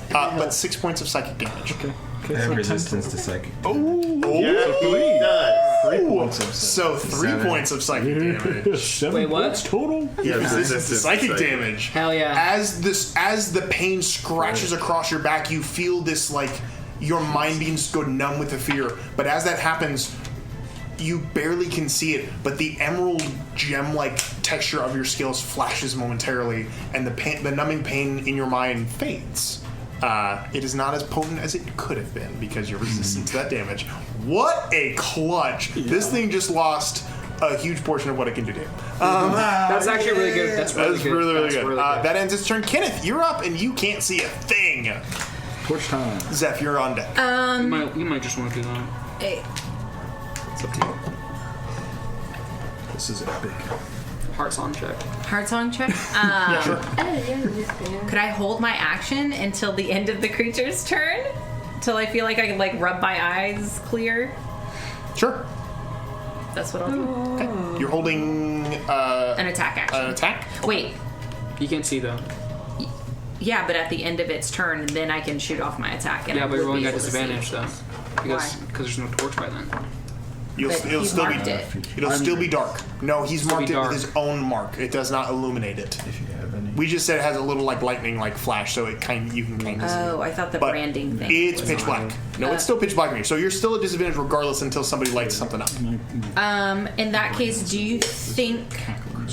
but 6 points of psychic damage. Okay. I have resistance to psychic. Yeah, he does. 3 points of So 3 7. points of psychic damage. 7 Wait, what? points total? Yeah, Resistance to psychic psychic. damage. Hell yeah. As the pain scratches across your back, you feel this like your mind beams go numb with the fear. But as that happens, you barely can see it, but the emerald gem-like texture of your scales flashes momentarily, and the numbing pain in your mind fades. It is not as potent as it could have been because you're resistant to that damage. What a clutch! This thing just lost a huge portion of what it can do to you. That's actually really good. That's really That's good. really That's good. really good. That ends its turn. Kenneth, you're up, and you can't see a thing. Torch time. Zeph, you're on deck. You might just want to do that. Hey, It's up to you. This is epic. Hearts on check. heart song check. Could I hold my action until the end of the creature's turn? Till I feel like I can like rub my eyes clear. Sure. That's what I'll do. Okay. You're holding An attack action. an attack. Wait. You can't see though. Yeah, but at the end of its turn, then I can shoot off my attack. And Yeah, I but you're would be rolling at able to see. disadvantage though. Because there's no torch by then. But It'll he's still be marked it. it'll still be dark. No, he's Still be marked it dark. with his own mark. It does not illuminate it. If you have any. We just said it has a little like lightning like flash, so you can kind of see. Oh, I thought the But branding thing. It's was pitch on. black. No, it's still pitch black for you. So you're still at disadvantage regardless until somebody lights something up. In that case, do you think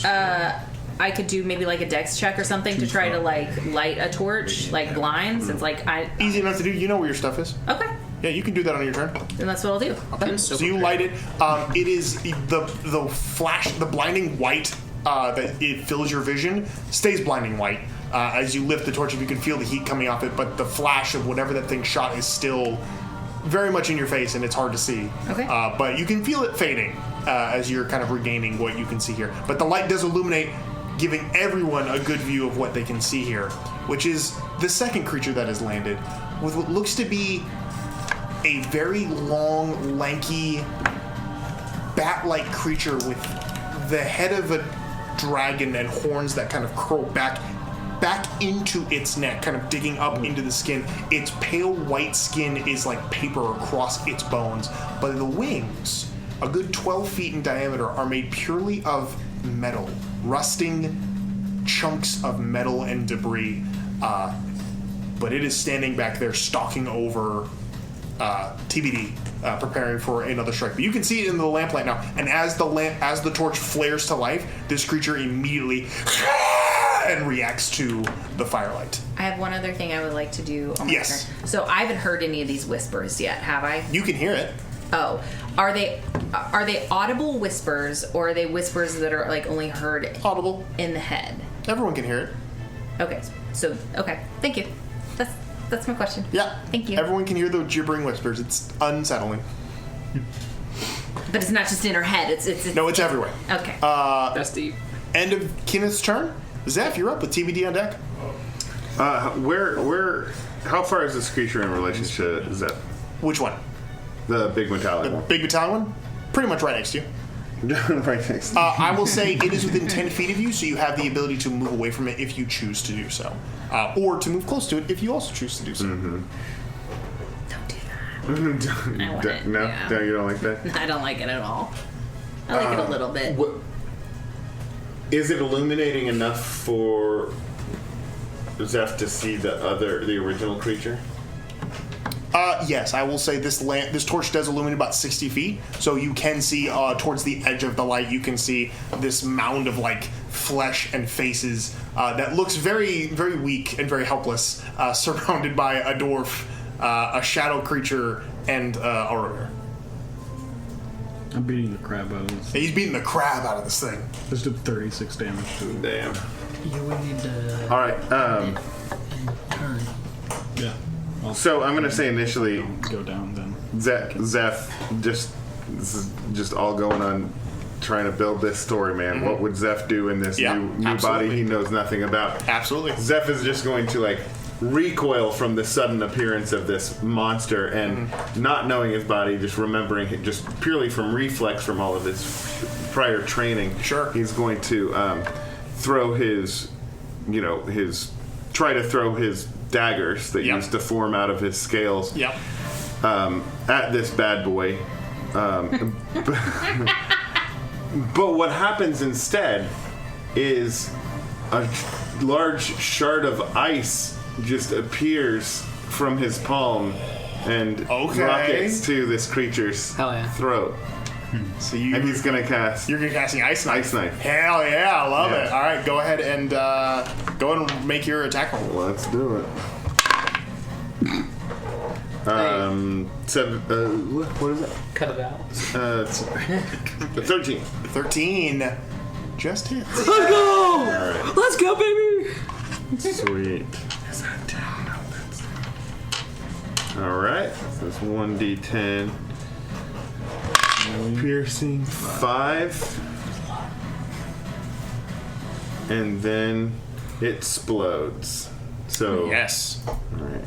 I could do maybe like a dex check or something to try to like light a torch, like blind, since like I. Easy enough to do. You know where your stuff is. Okay, Yeah, you can do that on your turn. then that's what I'll do. I'm So you light it. It is the flash, the blinding white that it fills your vision stays blinding white. As you lift the torch, you can feel the heat coming off it, but the flash of whatever that thing shot is still very much in your face, and it's hard to see. Okay. But you can feel it fading as you're kind of regaining what you can see here. But the light does illuminate, giving everyone a good view of what they can see here, which is the second creature that has landed with what looks to be a very long, lanky, bat-like creature with the head of a dragon and horns that kind of curl back into its neck, kind of digging up into the skin. Its pale white skin is like paper across its bones, but the wings, a good 12 feet in diameter, are made purely of metal, rusting chunks of metal and debris. But it is standing back there, stalking over TBD, preparing for another strike. But you can see it in the lamplight now. And as the torch flares to life, this creature immediately and reacts to the firelight. I have one other thing I would like to do on my Yes. turn. So I haven't heard any of these whispers yet, have I? You can hear it. Oh, are they audible whispers, or are they whispers that are like only heard Audible. in the head? Everyone can hear it. Okay, so okay, thank you. That's my question. Yeah. Thank you. Everyone can hear the gibbering whispers. It's unsettling. But it's not just in her head. It's No, it's everywhere. okay. That's deep. End of Kenneth's turn. Zeph, you're up with TBD on deck. How far is this creature in relation to Zep? Which one? The big metallic The one. big battalion one? Pretty much right next to you. Right next. I will say it is within 10 feet of you, so you have the ability to move away from it if you choose to do so. Or to move close to it if you also choose to do so. Mm-hmm. Don't do that. I want it. No, Yeah. no, you don't like that. I don't like it at all. I like it a little bit. Is it illuminating enough for Zeph to see the original creature? Yes, I will say this torch does illuminate about 60 feet, so you can see towards the edge of the light. You can see this mound of like flesh and faces that looks very, very weak and very helpless, surrounded by a dwarf, a shadow creature, and a rotor. I'm beating the crap out of this. He's beating the crap out of this thing. This did 36 damage to it. Damn. You would need to. All right. Turn. Yeah. So I'm gonna say initially, Go down then. Zeph, this is just all going on trying to build this story, man. What would Zeph do in this new body he knows nothing about? Absolutely. Zeph is just going to like recoil from the sudden appearance of this monster and not knowing his body, just remembering it just purely from reflex from all of his prior training. Sure. He's going to throw try to throw his daggers that used to form out of his scales at this bad boy. But what happens instead is a large shard of ice just appears from his palm and rockets to this creature's throat. So and he's gonna cast. You're gonna casting Ice Knife. Ice Knife. Hell yeah, I love it. All right, go ahead and make your attack roll. Let's do it. 7. What is it? Cut it out. 13. 13. Just hits. Let's go! Right. Let's go, baby! Sweet. All right. So it's 1d10. Piercing 5. And then it explodes. So yes. All right.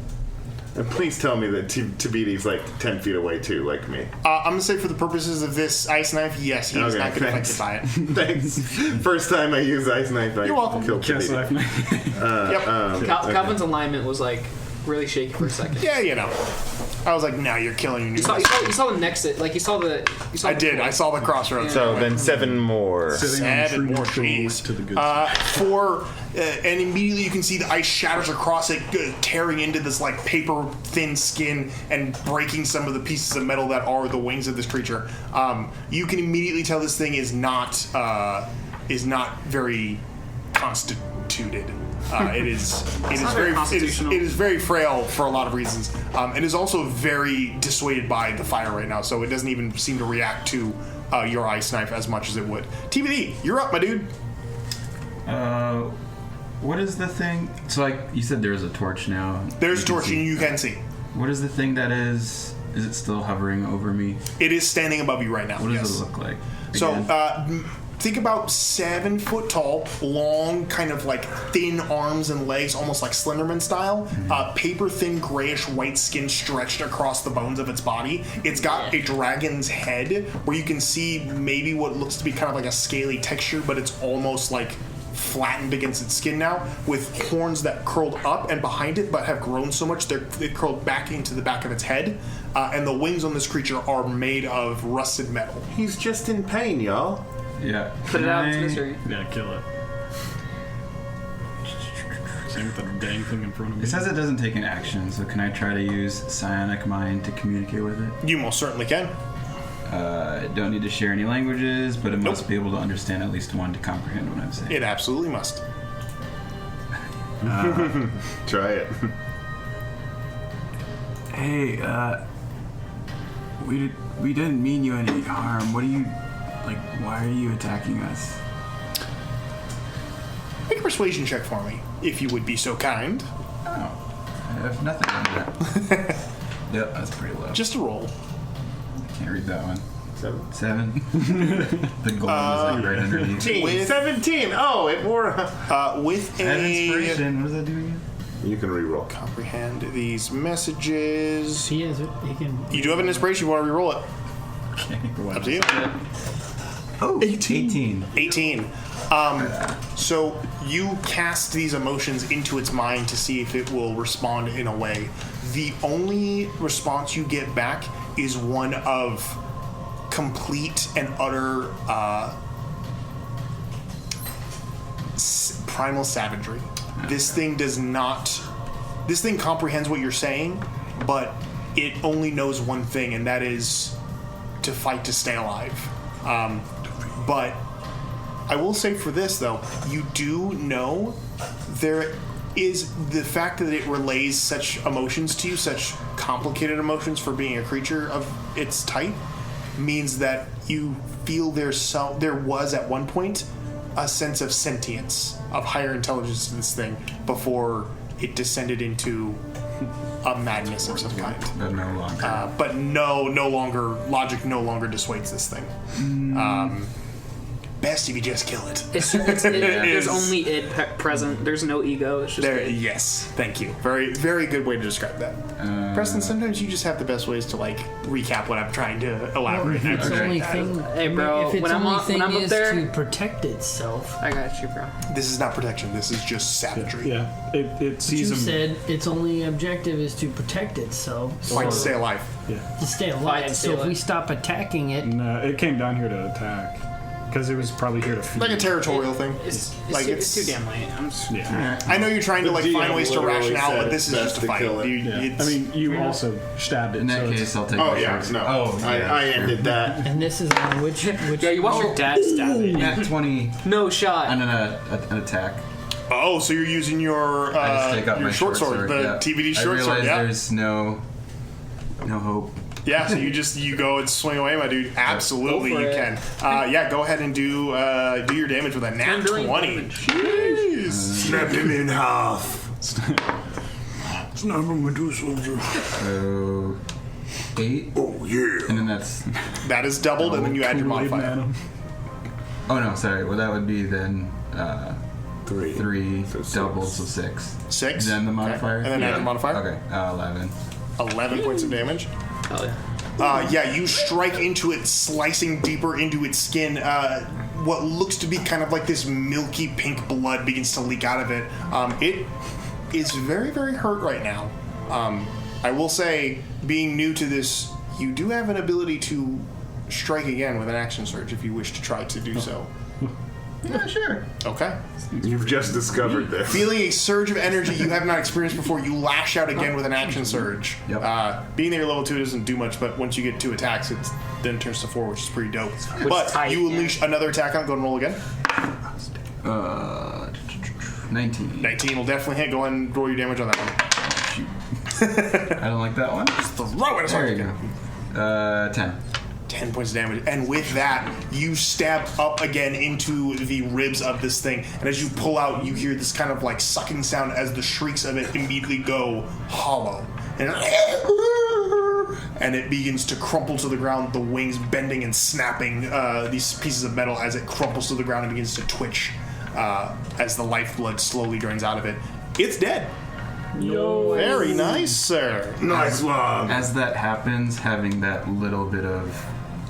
And please tell me that Tabiti's like 10 feet away too, like me. I'm gonna say for the purposes of this ice knife, yes, he is not gonna be affected by it. Thanks. First time I use ice knife, You're welcome. killed Tabiti. Calvin's alignment was like really shaky for a second. Yeah, you know. I was like, no, you're killing me. You saw the next, like you saw the. I did. I saw the crossroads. So then 7 more. 7 more. Jeez. And immediately you can see the ice shatters across it, tearing into this like paper thin skin and breaking some of the pieces of metal that are the wings of this creature. You can immediately tell this thing is not very constituted. It is very frail for a lot of reasons. It is also very dissuaded by the fire right now, so it doesn't even seem to react to your ice knife as much as it would. TBD, you're up, my dude. What is the thing? So, like you said, there is a torch now. There's a torch, and you can see. What is the thing that is? Is it still hovering over me? It is standing above you right now. What does it look like? So, think about 7 foot tall, long, kind of like thin arms and legs, almost like Slenderman style. Paper thin, grayish white skin stretched across the bones of its body. It's got a dragon's head where you can see maybe what looks to be kind of like a scaly texture, but it's almost like flattened against its skin now, with horns that curled up and behind it, but have grown so much they curled back into the back of its head. And the wings on this creature are made of rusted metal. He's just in pain, y'all. Yeah. Put it out into misery. Yeah, kill it. Same with the dang thing in front of me. It says it doesn't take an action, so can I try to use Psionic Mind to communicate with it? You most certainly can. Don't need to share any languages, but it must be able to understand at least one to comprehend what I'm saying. It absolutely must. Try it. Hey, we didn't mean you any harm. What are you, like, why are you attacking us? Make a persuasion check for me, if you would be so kind. Oh, I have nothing on that. Yep, that's pretty low. Just a roll. Can't read that one. 7. The gold is like right underneath. 17. Oh, it wore. With I have inspiration. What does that do again? You can reroll. Comprehend these messages. He is. He can. You do have an inspiration. You want to reroll it? Okay. Up to you. Oh, 18. 18. So you cast these emotions into its mind to see if it will respond in a way The only response you get back is one of complete and utter primal savagery. This thing comprehends what you're saying, but it only knows one thing, and that is to fight to stay alive. But I will say for this, though, you do know there is the fact that it relays such emotions to you, such complicated emotions for being a creature of its type, means that you feel there was at one point a sense of sentience, of higher intelligence to this thing before it descended into a madness of some kind. But no longer. But no longer, logic no longer dissuades this thing. Best if you just kill it. There's only id present. There's no ego. It's just there. Yes, thank you. Very, very good way to describe that. Preston, sometimes you just have the best ways to like recap what I'm trying to elaborate. If its only thing, Hey, bro, if its when I'm only up thing is there, to protect itself. I got you, bro. This is not protection. This is just savagery. Yeah, it sees You him. said its only objective is to protect itself. Fight to so- stay alive. Yeah, To stay Fight alive. to stay So if alive. we stop attacking it, and it came down here to attack because it was probably here to feed. Like a territorial thing. It's Like, too damn late. I'm just, Yeah. I know you're trying to The like GM find ways to literally ration out, said but this is it's just best a to fight. kill it. It's- I mean, you also stabbed it. In that so it's- case, I'll take Oh the yeah, first. no. Oh, yeah. I ended that. and this is on which yeah, you watch your dad stab it. Nat 20 No shot. and an attack. Oh, so you're using your I just take out your my short sword, the yeah. TVD short I realize sword. Yeah, there's no hope. yeah. So you go and swing away, my dude. Absolutely, Go for you it. can. Yeah, go ahead and do your damage with a nat 10 billion 20. damage. Jeez. Snap him in half. Snap him into soldier. So 8, Oh, yeah. and then that's. That is doubled, and then you add your Kool-Aid modifier. Man. Oh no, sorry. Well, that would be then 3 So doubles, so 6. 6. Then the modifier. Okay. And then add the modifier. Okay, 11. 11 points of damage. Oh yeah. Yeah, you strike into it, slicing deeper into its skin. What looks to be kind of like this milky pink blood begins to leak out of it. It is very, very hurt right now. I will say, being new to this, you do have an ability to strike again with an action surge if you wish to try to do so. Yeah, sure. Okay. You've just discovered this. Feeling a surge of energy you have not experienced before, you lash out again with an action surge. Yep. Being that you're level 2 doesn't do much, but once you get 2 attacks, it then turns to 4, which is pretty dope. But tight, you yeah. unleash another attack on it. Go ahead and roll again. 19. 19 will definitely hit. Go ahead and roll your damage on that one. I don't like that one. Throw it as hard There as you you go. can. 10. 10 points of damage. And with that, you stab up again into the ribs of this thing. And as you pull out, you hear this kind of like sucking sound as the shrieks of it immediately go hollow. And it begins to crumple to the ground, the wings bending and snapping these pieces of metal as it crumples to the ground and begins to twitch as the lifeblood slowly drains out of it. It's dead. Very nice, sir. Nice one. As that happens, having that little bit of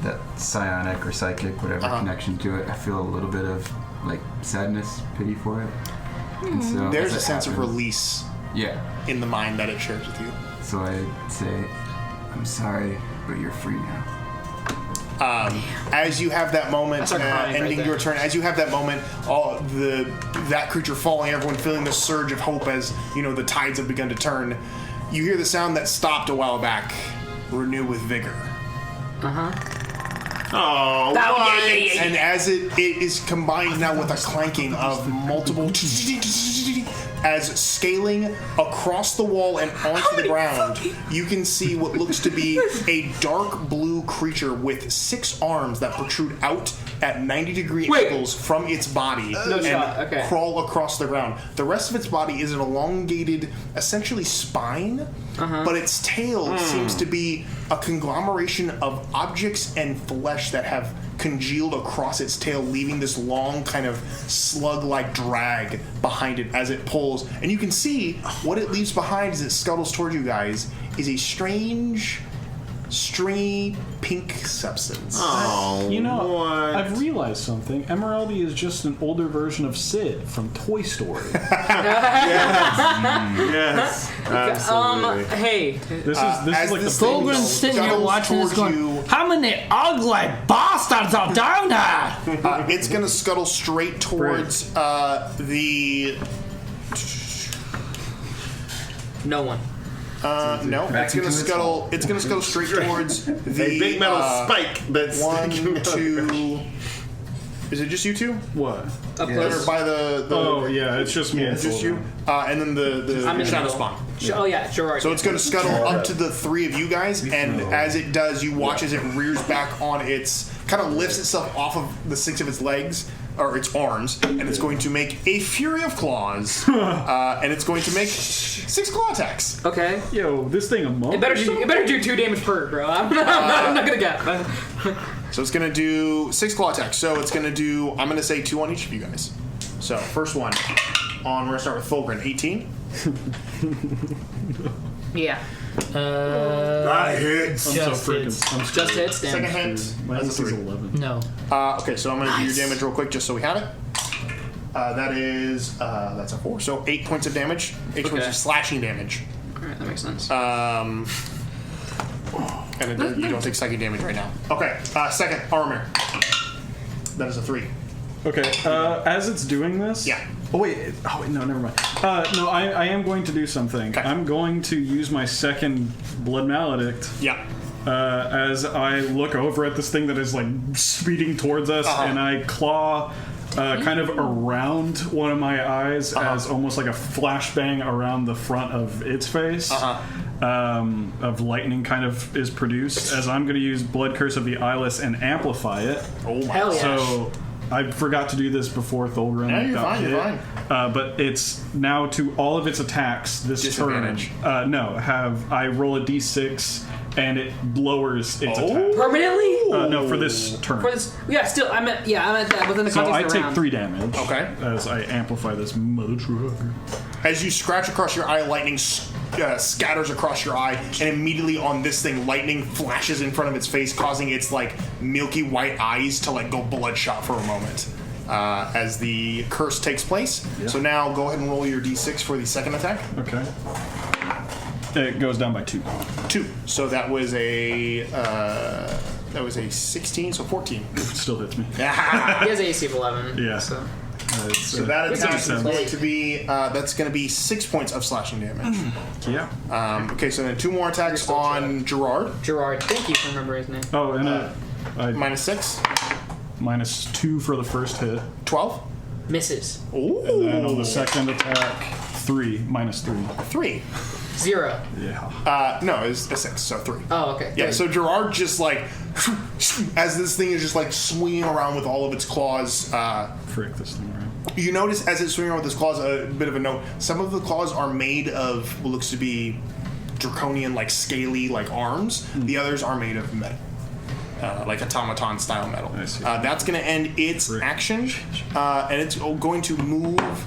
that psionic or psychic, whatever connection to it, I feel a little bit of like sadness, pity for it. And so There's as a it sense of happens- release Yeah. in the mind that it shares with you. So I say, I'm sorry, but you're free now. As you have that moment, That's our crying right ending there. your turn, as you have that moment, that creature falling, everyone feeling the surge of hope as the tides have begun to turn. You hear the sound that stopped a while back. Renew with vigor. Oh, yeah. And as it is combined now with a clanking of multiple as scaling across the wall and onto the ground, you can see what looks to be a dark blue creature with 6 arms that protrude out at 90-degree angles from its body and shot, okay. crawl across the ground. The rest of its body is an elongated, essentially spine, but its tail seems to be a conglomeration of objects and flesh that have congealed across its tail, leaving this long kind of slug-like drag behind it as it pulls. And you can see what it leaves behind as it scuttles towards you guys is a strange stringy pink substance. Oh, You know, what? I've realized something. Emereldi is just an older version of Sid from Toy Story. Yes, absolutely. Hey, This is as like the this thing Fulgrim's sitting here scuttles watching this towards going, you, how many ugly bastards are down there? it's going to scuttle straight towards the... no one. No, Back it's going to into its scuttle. hole. It's going to scuttle straight towards the A big metal spike that's sticking 1, out. 2. Is it just you two? what? Up That close. are by the Oh yeah, it's just me. Yeah, and just you, Fulgrim. and then the I'm in shadow the spawn. Oh yeah, Gerard. So it's going to scuttle up to the 3 of you guys, and as it does, you watch as it rears back on its, kind of lifts itself off of the 6 of its legs, or its arms, and it's going to make a fury of claws, and it's going to make 6 claw attacks. Okay. Yo, this thing a monk. It better do 2 damage per, bro. I'm not gonna get. So it's going to do 6 claw attacks. So it's going to do, I'm going to say 2 on each of you guys. So first one, we're going to start with Fulgrim, 18. Yeah. That hits. I'm so Just freaking. hits. I'm Just hits. Second Damn. hit. My That's a AC is 3. 11. No. Okay, so I'm going to do your damage real quick just so we have it. That is, that's a 4. So 8 points of damage. 8 points Okay. of slashing damage. Alright, that makes sense. And you don't take psychic damage right now. Okay, second, armor. That is a 3. Okay, as it's doing this. Yeah. Oh wait. Oh wait, no, never mind. No, I am going to do something. Okay. I'm going to use my second blood maledict. Yeah. As I look over at this thing that is like speeding towards us, and I claw kind of around one of my eyes as almost like a flashbang around the front of its face. Of lightning kind of is produced as I'm going to use Blood Curse of the Eyeless and amplify it. Oh my Hell yeah. So I forgot to do this before Thulgrim Yeah, you're got fine, hit. you're fine. But it's now to all of its attacks this turn. Disadvantage. I roll a d6 and it lowers its attack. Permanently? No, for this turn. For this, yeah, still, I'm at that within the So context I of the take round. 3 damage. Okay. As I amplify this mother trucker. As you scratch across your eye, lightning scatters across your eye, and immediately on this thing, lightning flashes in front of its face, causing its like milky white eyes to like go bloodshot for a moment. As the curse takes place. Yeah. So now go ahead and roll your d6 for the second attack. Okay. It goes down by 2. 2. So that was a 16, so 14. Still hits me. He has an AC of 11. Yeah. So. So that attack is sense. going to be that's going to be 6 points of slashing damage. Yeah. Okay, so then 2 more attacks on Gerard. Gerard, thank you for remembering his name. Oh, and I Minus 6, minus 2 for the first hit. 12. Misses. Ooh. And then on the second attack, 3, minus 3. 3. 0. Yeah. No, it's a 6, so 3. Oh, okay. Yeah, Good. so Gerard just like, as this thing is just like swinging around with all of its claws, Frick this thing around. you notice as it's swinging around with its claws, a bit of a note, some of the claws are made of what looks to be draconian, like scaly, like arms. The others are made of metal. Like automaton style metal. I see. That's going to end its action, and it's going to move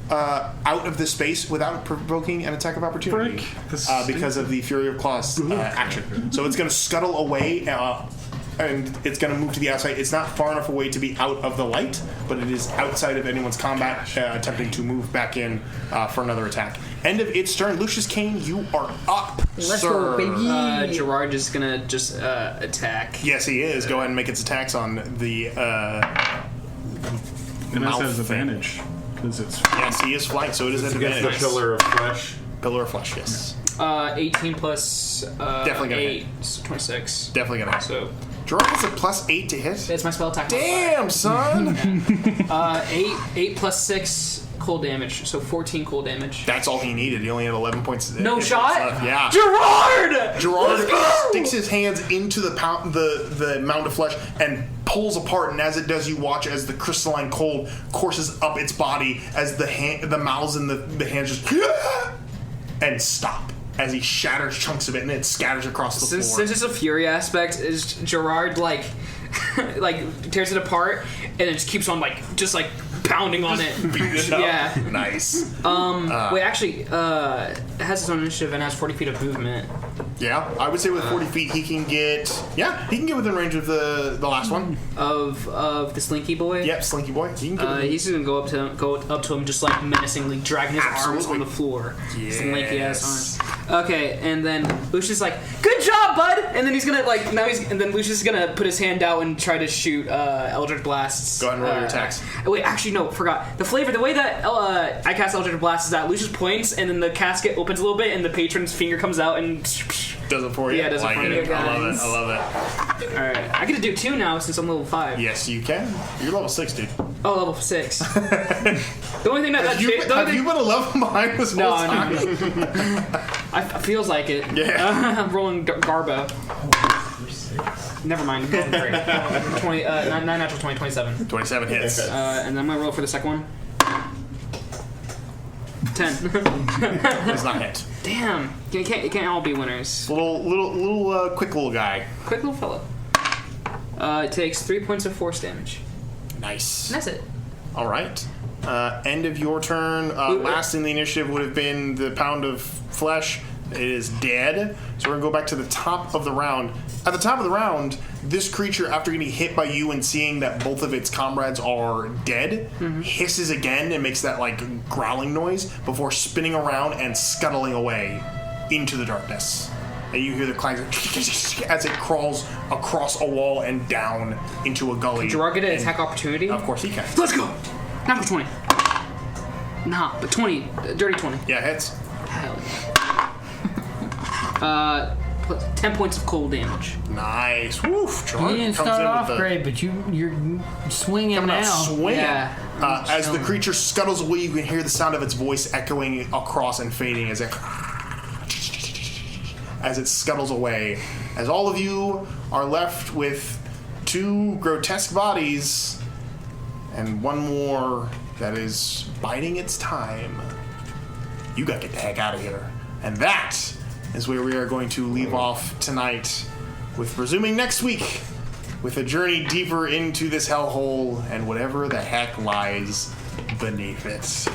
out of this space without provoking an attack of opportunity Frick. This is because of the Fury of Claws action. So it's going to scuttle away. And it's going to move to the outside. It's not far enough away to be out of the light, but it is outside of anyone's combat, attempting to move back in for another attack. End of its turn. Lucius Kane, you are up, Let's sir. go, baby. Gerard is gonna just attack. Yes, he is. Go ahead and make its attacks on the And this mouth has thing. advantage. Because it's. Yes, he is flanked, so it is at Against advantage. the pillar of flesh. Pillar of flesh, yes. 18 plus Definitely gonna 8, hit. so 26. Definitely gonna hit. So Gerard has a +8 to hit. that's my spell attack. Damn, son! 8 plus 6 cold damage, so 14 cold damage. That's all he needed. He only had 11 points. No hit shot? points left. Yeah. Gerard! Gerard sticks his hands into the mound of flesh and pulls apart, and as it does, you watch as the crystalline cold courses up its body as the mouths and the hands just and stop as he shatters chunks of it and it scatters across the floor. Since it's a fury aspect, is Gerard like tears it apart and it just keeps on just pounding on it. Beat it up. Yeah. Nice. Wait, actually, it has its own initiative and has 40 feet of movement. Yeah, I would say with 40 feet he can get. Yeah, he can get within range of the last one. Of the Slinky Boy. Yep, Slinky Boy. He can get within- He's gonna go up to him, just like menacingly, dragging his arms Absolutely. on the floor. Yes. Slinky ass arms. Okay, and then Lucius like, "Good job, bud!" And then he's gonna and then Lucius is gonna put his hand out and try to shoot Eldritch Blasts. Go ahead and roll your attacks. Wait, actually no, forgot. The way that I cast Eldritch Blast is that Lucius points, and then the casket opens a little bit, and the patron's finger comes out and does it for you. Yeah, it does it for you. I love it. All right, I get to do 2 now since I'm level 5. Yes, you can. You're level 6, dude. Oh, level 6. The only thing that Have you been a level behind this whole time? I feels like it. Yeah. I'm rolling Garbo. Never mind. I'm rolling great. 20, 9 natural 20, 27. 27 hits. And then I'm gonna roll for the second one. 10. Does not hit. Damn. It can't all be winners. Little quick little guy. Quick little fella. It takes 3 points of force damage. Nice. And that's it. All right. End of your turn. Last in the initiative would have been the pound of flesh. It is dead. So we're going to go back to the top of the round. At the top of the round, this creature, after getting hit by you and seeing that both of its comrades are dead, hisses again and makes that like growling noise before spinning around and scuttling away into the darkness. And you hear the clang as it crawls across a wall and down into a gully. Gerard get an attack opportunity? Of course he can. Let's go! Natural 20. Nah, but 20. Dirty 20. Yeah, hits. Hell yeah. 10 points of cold damage. Nice. Woof. Gerard You didn't comes start in off with the, great, but you're swinging coming out now. swinging. Yeah. As the creature scuttles away, you can hear the sound of its voice echoing across and fading as it scuttles away. As all of you are left with 2 grotesque bodies and one more that is biding its time. You gotta get the heck out of here. And that is where we are going to leave off tonight, with resuming next week with a journey deeper into this hellhole and whatever the heck lies beneath it.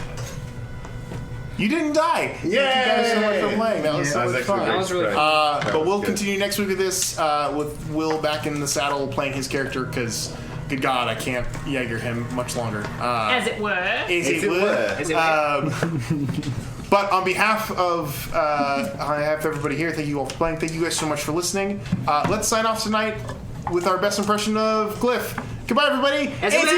You didn't die. Thank you guys so much for playing. That was so much fun. That was really fun. But we'll continue next week with this, with Will back in the saddle playing his character, because, good God, I can't Jaeger him much longer. As it were. As it were. But on behalf of everybody here, thank you all for playing. Thank you guys so much for listening. Let's sign off tonight with our best impression of Glyph. Goodbye, everybody. As it were.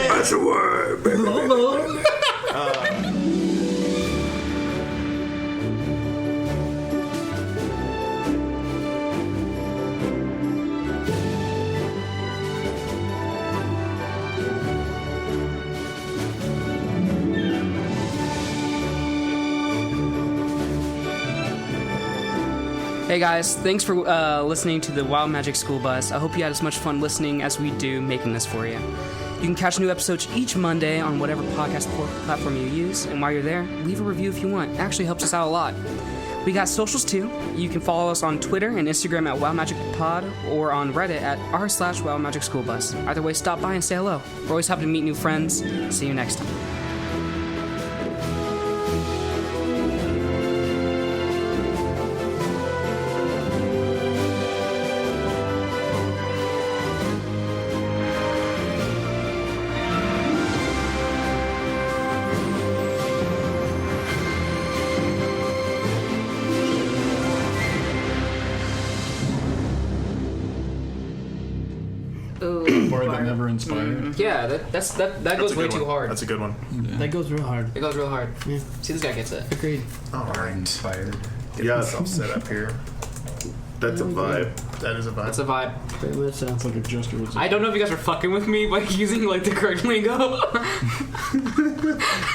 That's a word, baby. Hey guys, thanks for listening to the Wild Magic School Bus. I hope you had as much fun listening as we do making this for you. You can catch new episodes each Monday on whatever podcast platform you use, and while you're there, leave a review if you want. It actually helps us out a lot. We got socials too. You can follow us on Twitter and Instagram at WildMagicPod or on Reddit at r/WildMagicSchoolBus. Either way, stop by and say hello. We're always happy to meet new friends. See you next time. Bard that never inspired. Yeah, that goes way too hard. That's a good one. That goes real hard. It goes real hard. Yeah. See, this guy gets it. Agreed. All right. Inspired. Yeah, Myself set up here. that's a vibe. That is a vibe. That's a vibe. Very much so. It's like a gesture. Was I don't know if you guys are fucking with me by using like the correct lingo.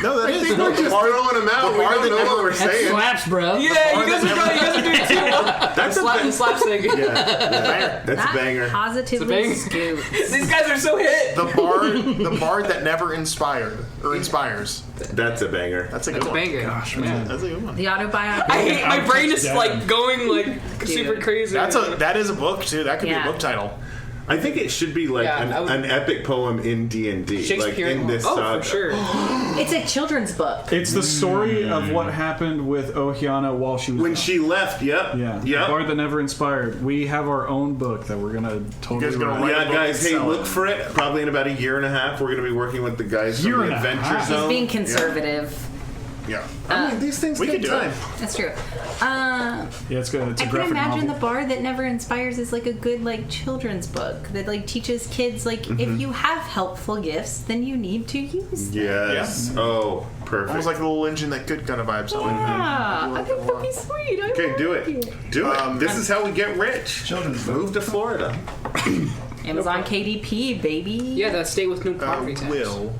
No, that is. We're just throwing them out. We don't know what we're That saying. slaps, bro. Yeah, you guys are doing too well. That's a Slap thing. Yeah, that's a banger. Positively It's a bang. scoop. These guys are so hit. The bard that never inspired or inspires. That's a banger. That's a good That's a one. banger. Gosh, Yeah. that's a good one. The autobiography. I hate my brain is Yeah. like going like super crazy. That is a book too. That could be Yeah. a book title. I think it should be like an epic poem in D&D, like in this saga. For sure. It's a children's book. It's the story of what happened with Ohiana while she was When gone. she left, yep. Yeah. Yep. Bard that never inspired. We have our own book that we're gonna totally guys gonna write. write Yeah, a book guys, and hey, sell look it. for it. Probably in about a year and a half, we're going to be working with the guys Year from and the a Adventure half? Zone. Being conservative. Yeah. I mean, these things We take could do time. it. That's true. Yeah, it's good. It's a I can graphic imagine novel. the Bard that never inspires is like a good like children's book that like teaches kids like if you have helpful gifts, then you need to use them. Yes. Oh, perfect. Almost like a little engine that good kind of vibes on. Yeah, I think that'd be sweet. Okay, do it. Do it. This is how we get rich. Children's book. Move to Florida. Amazon KDP, baby. Yeah, that state with no property tax. Will,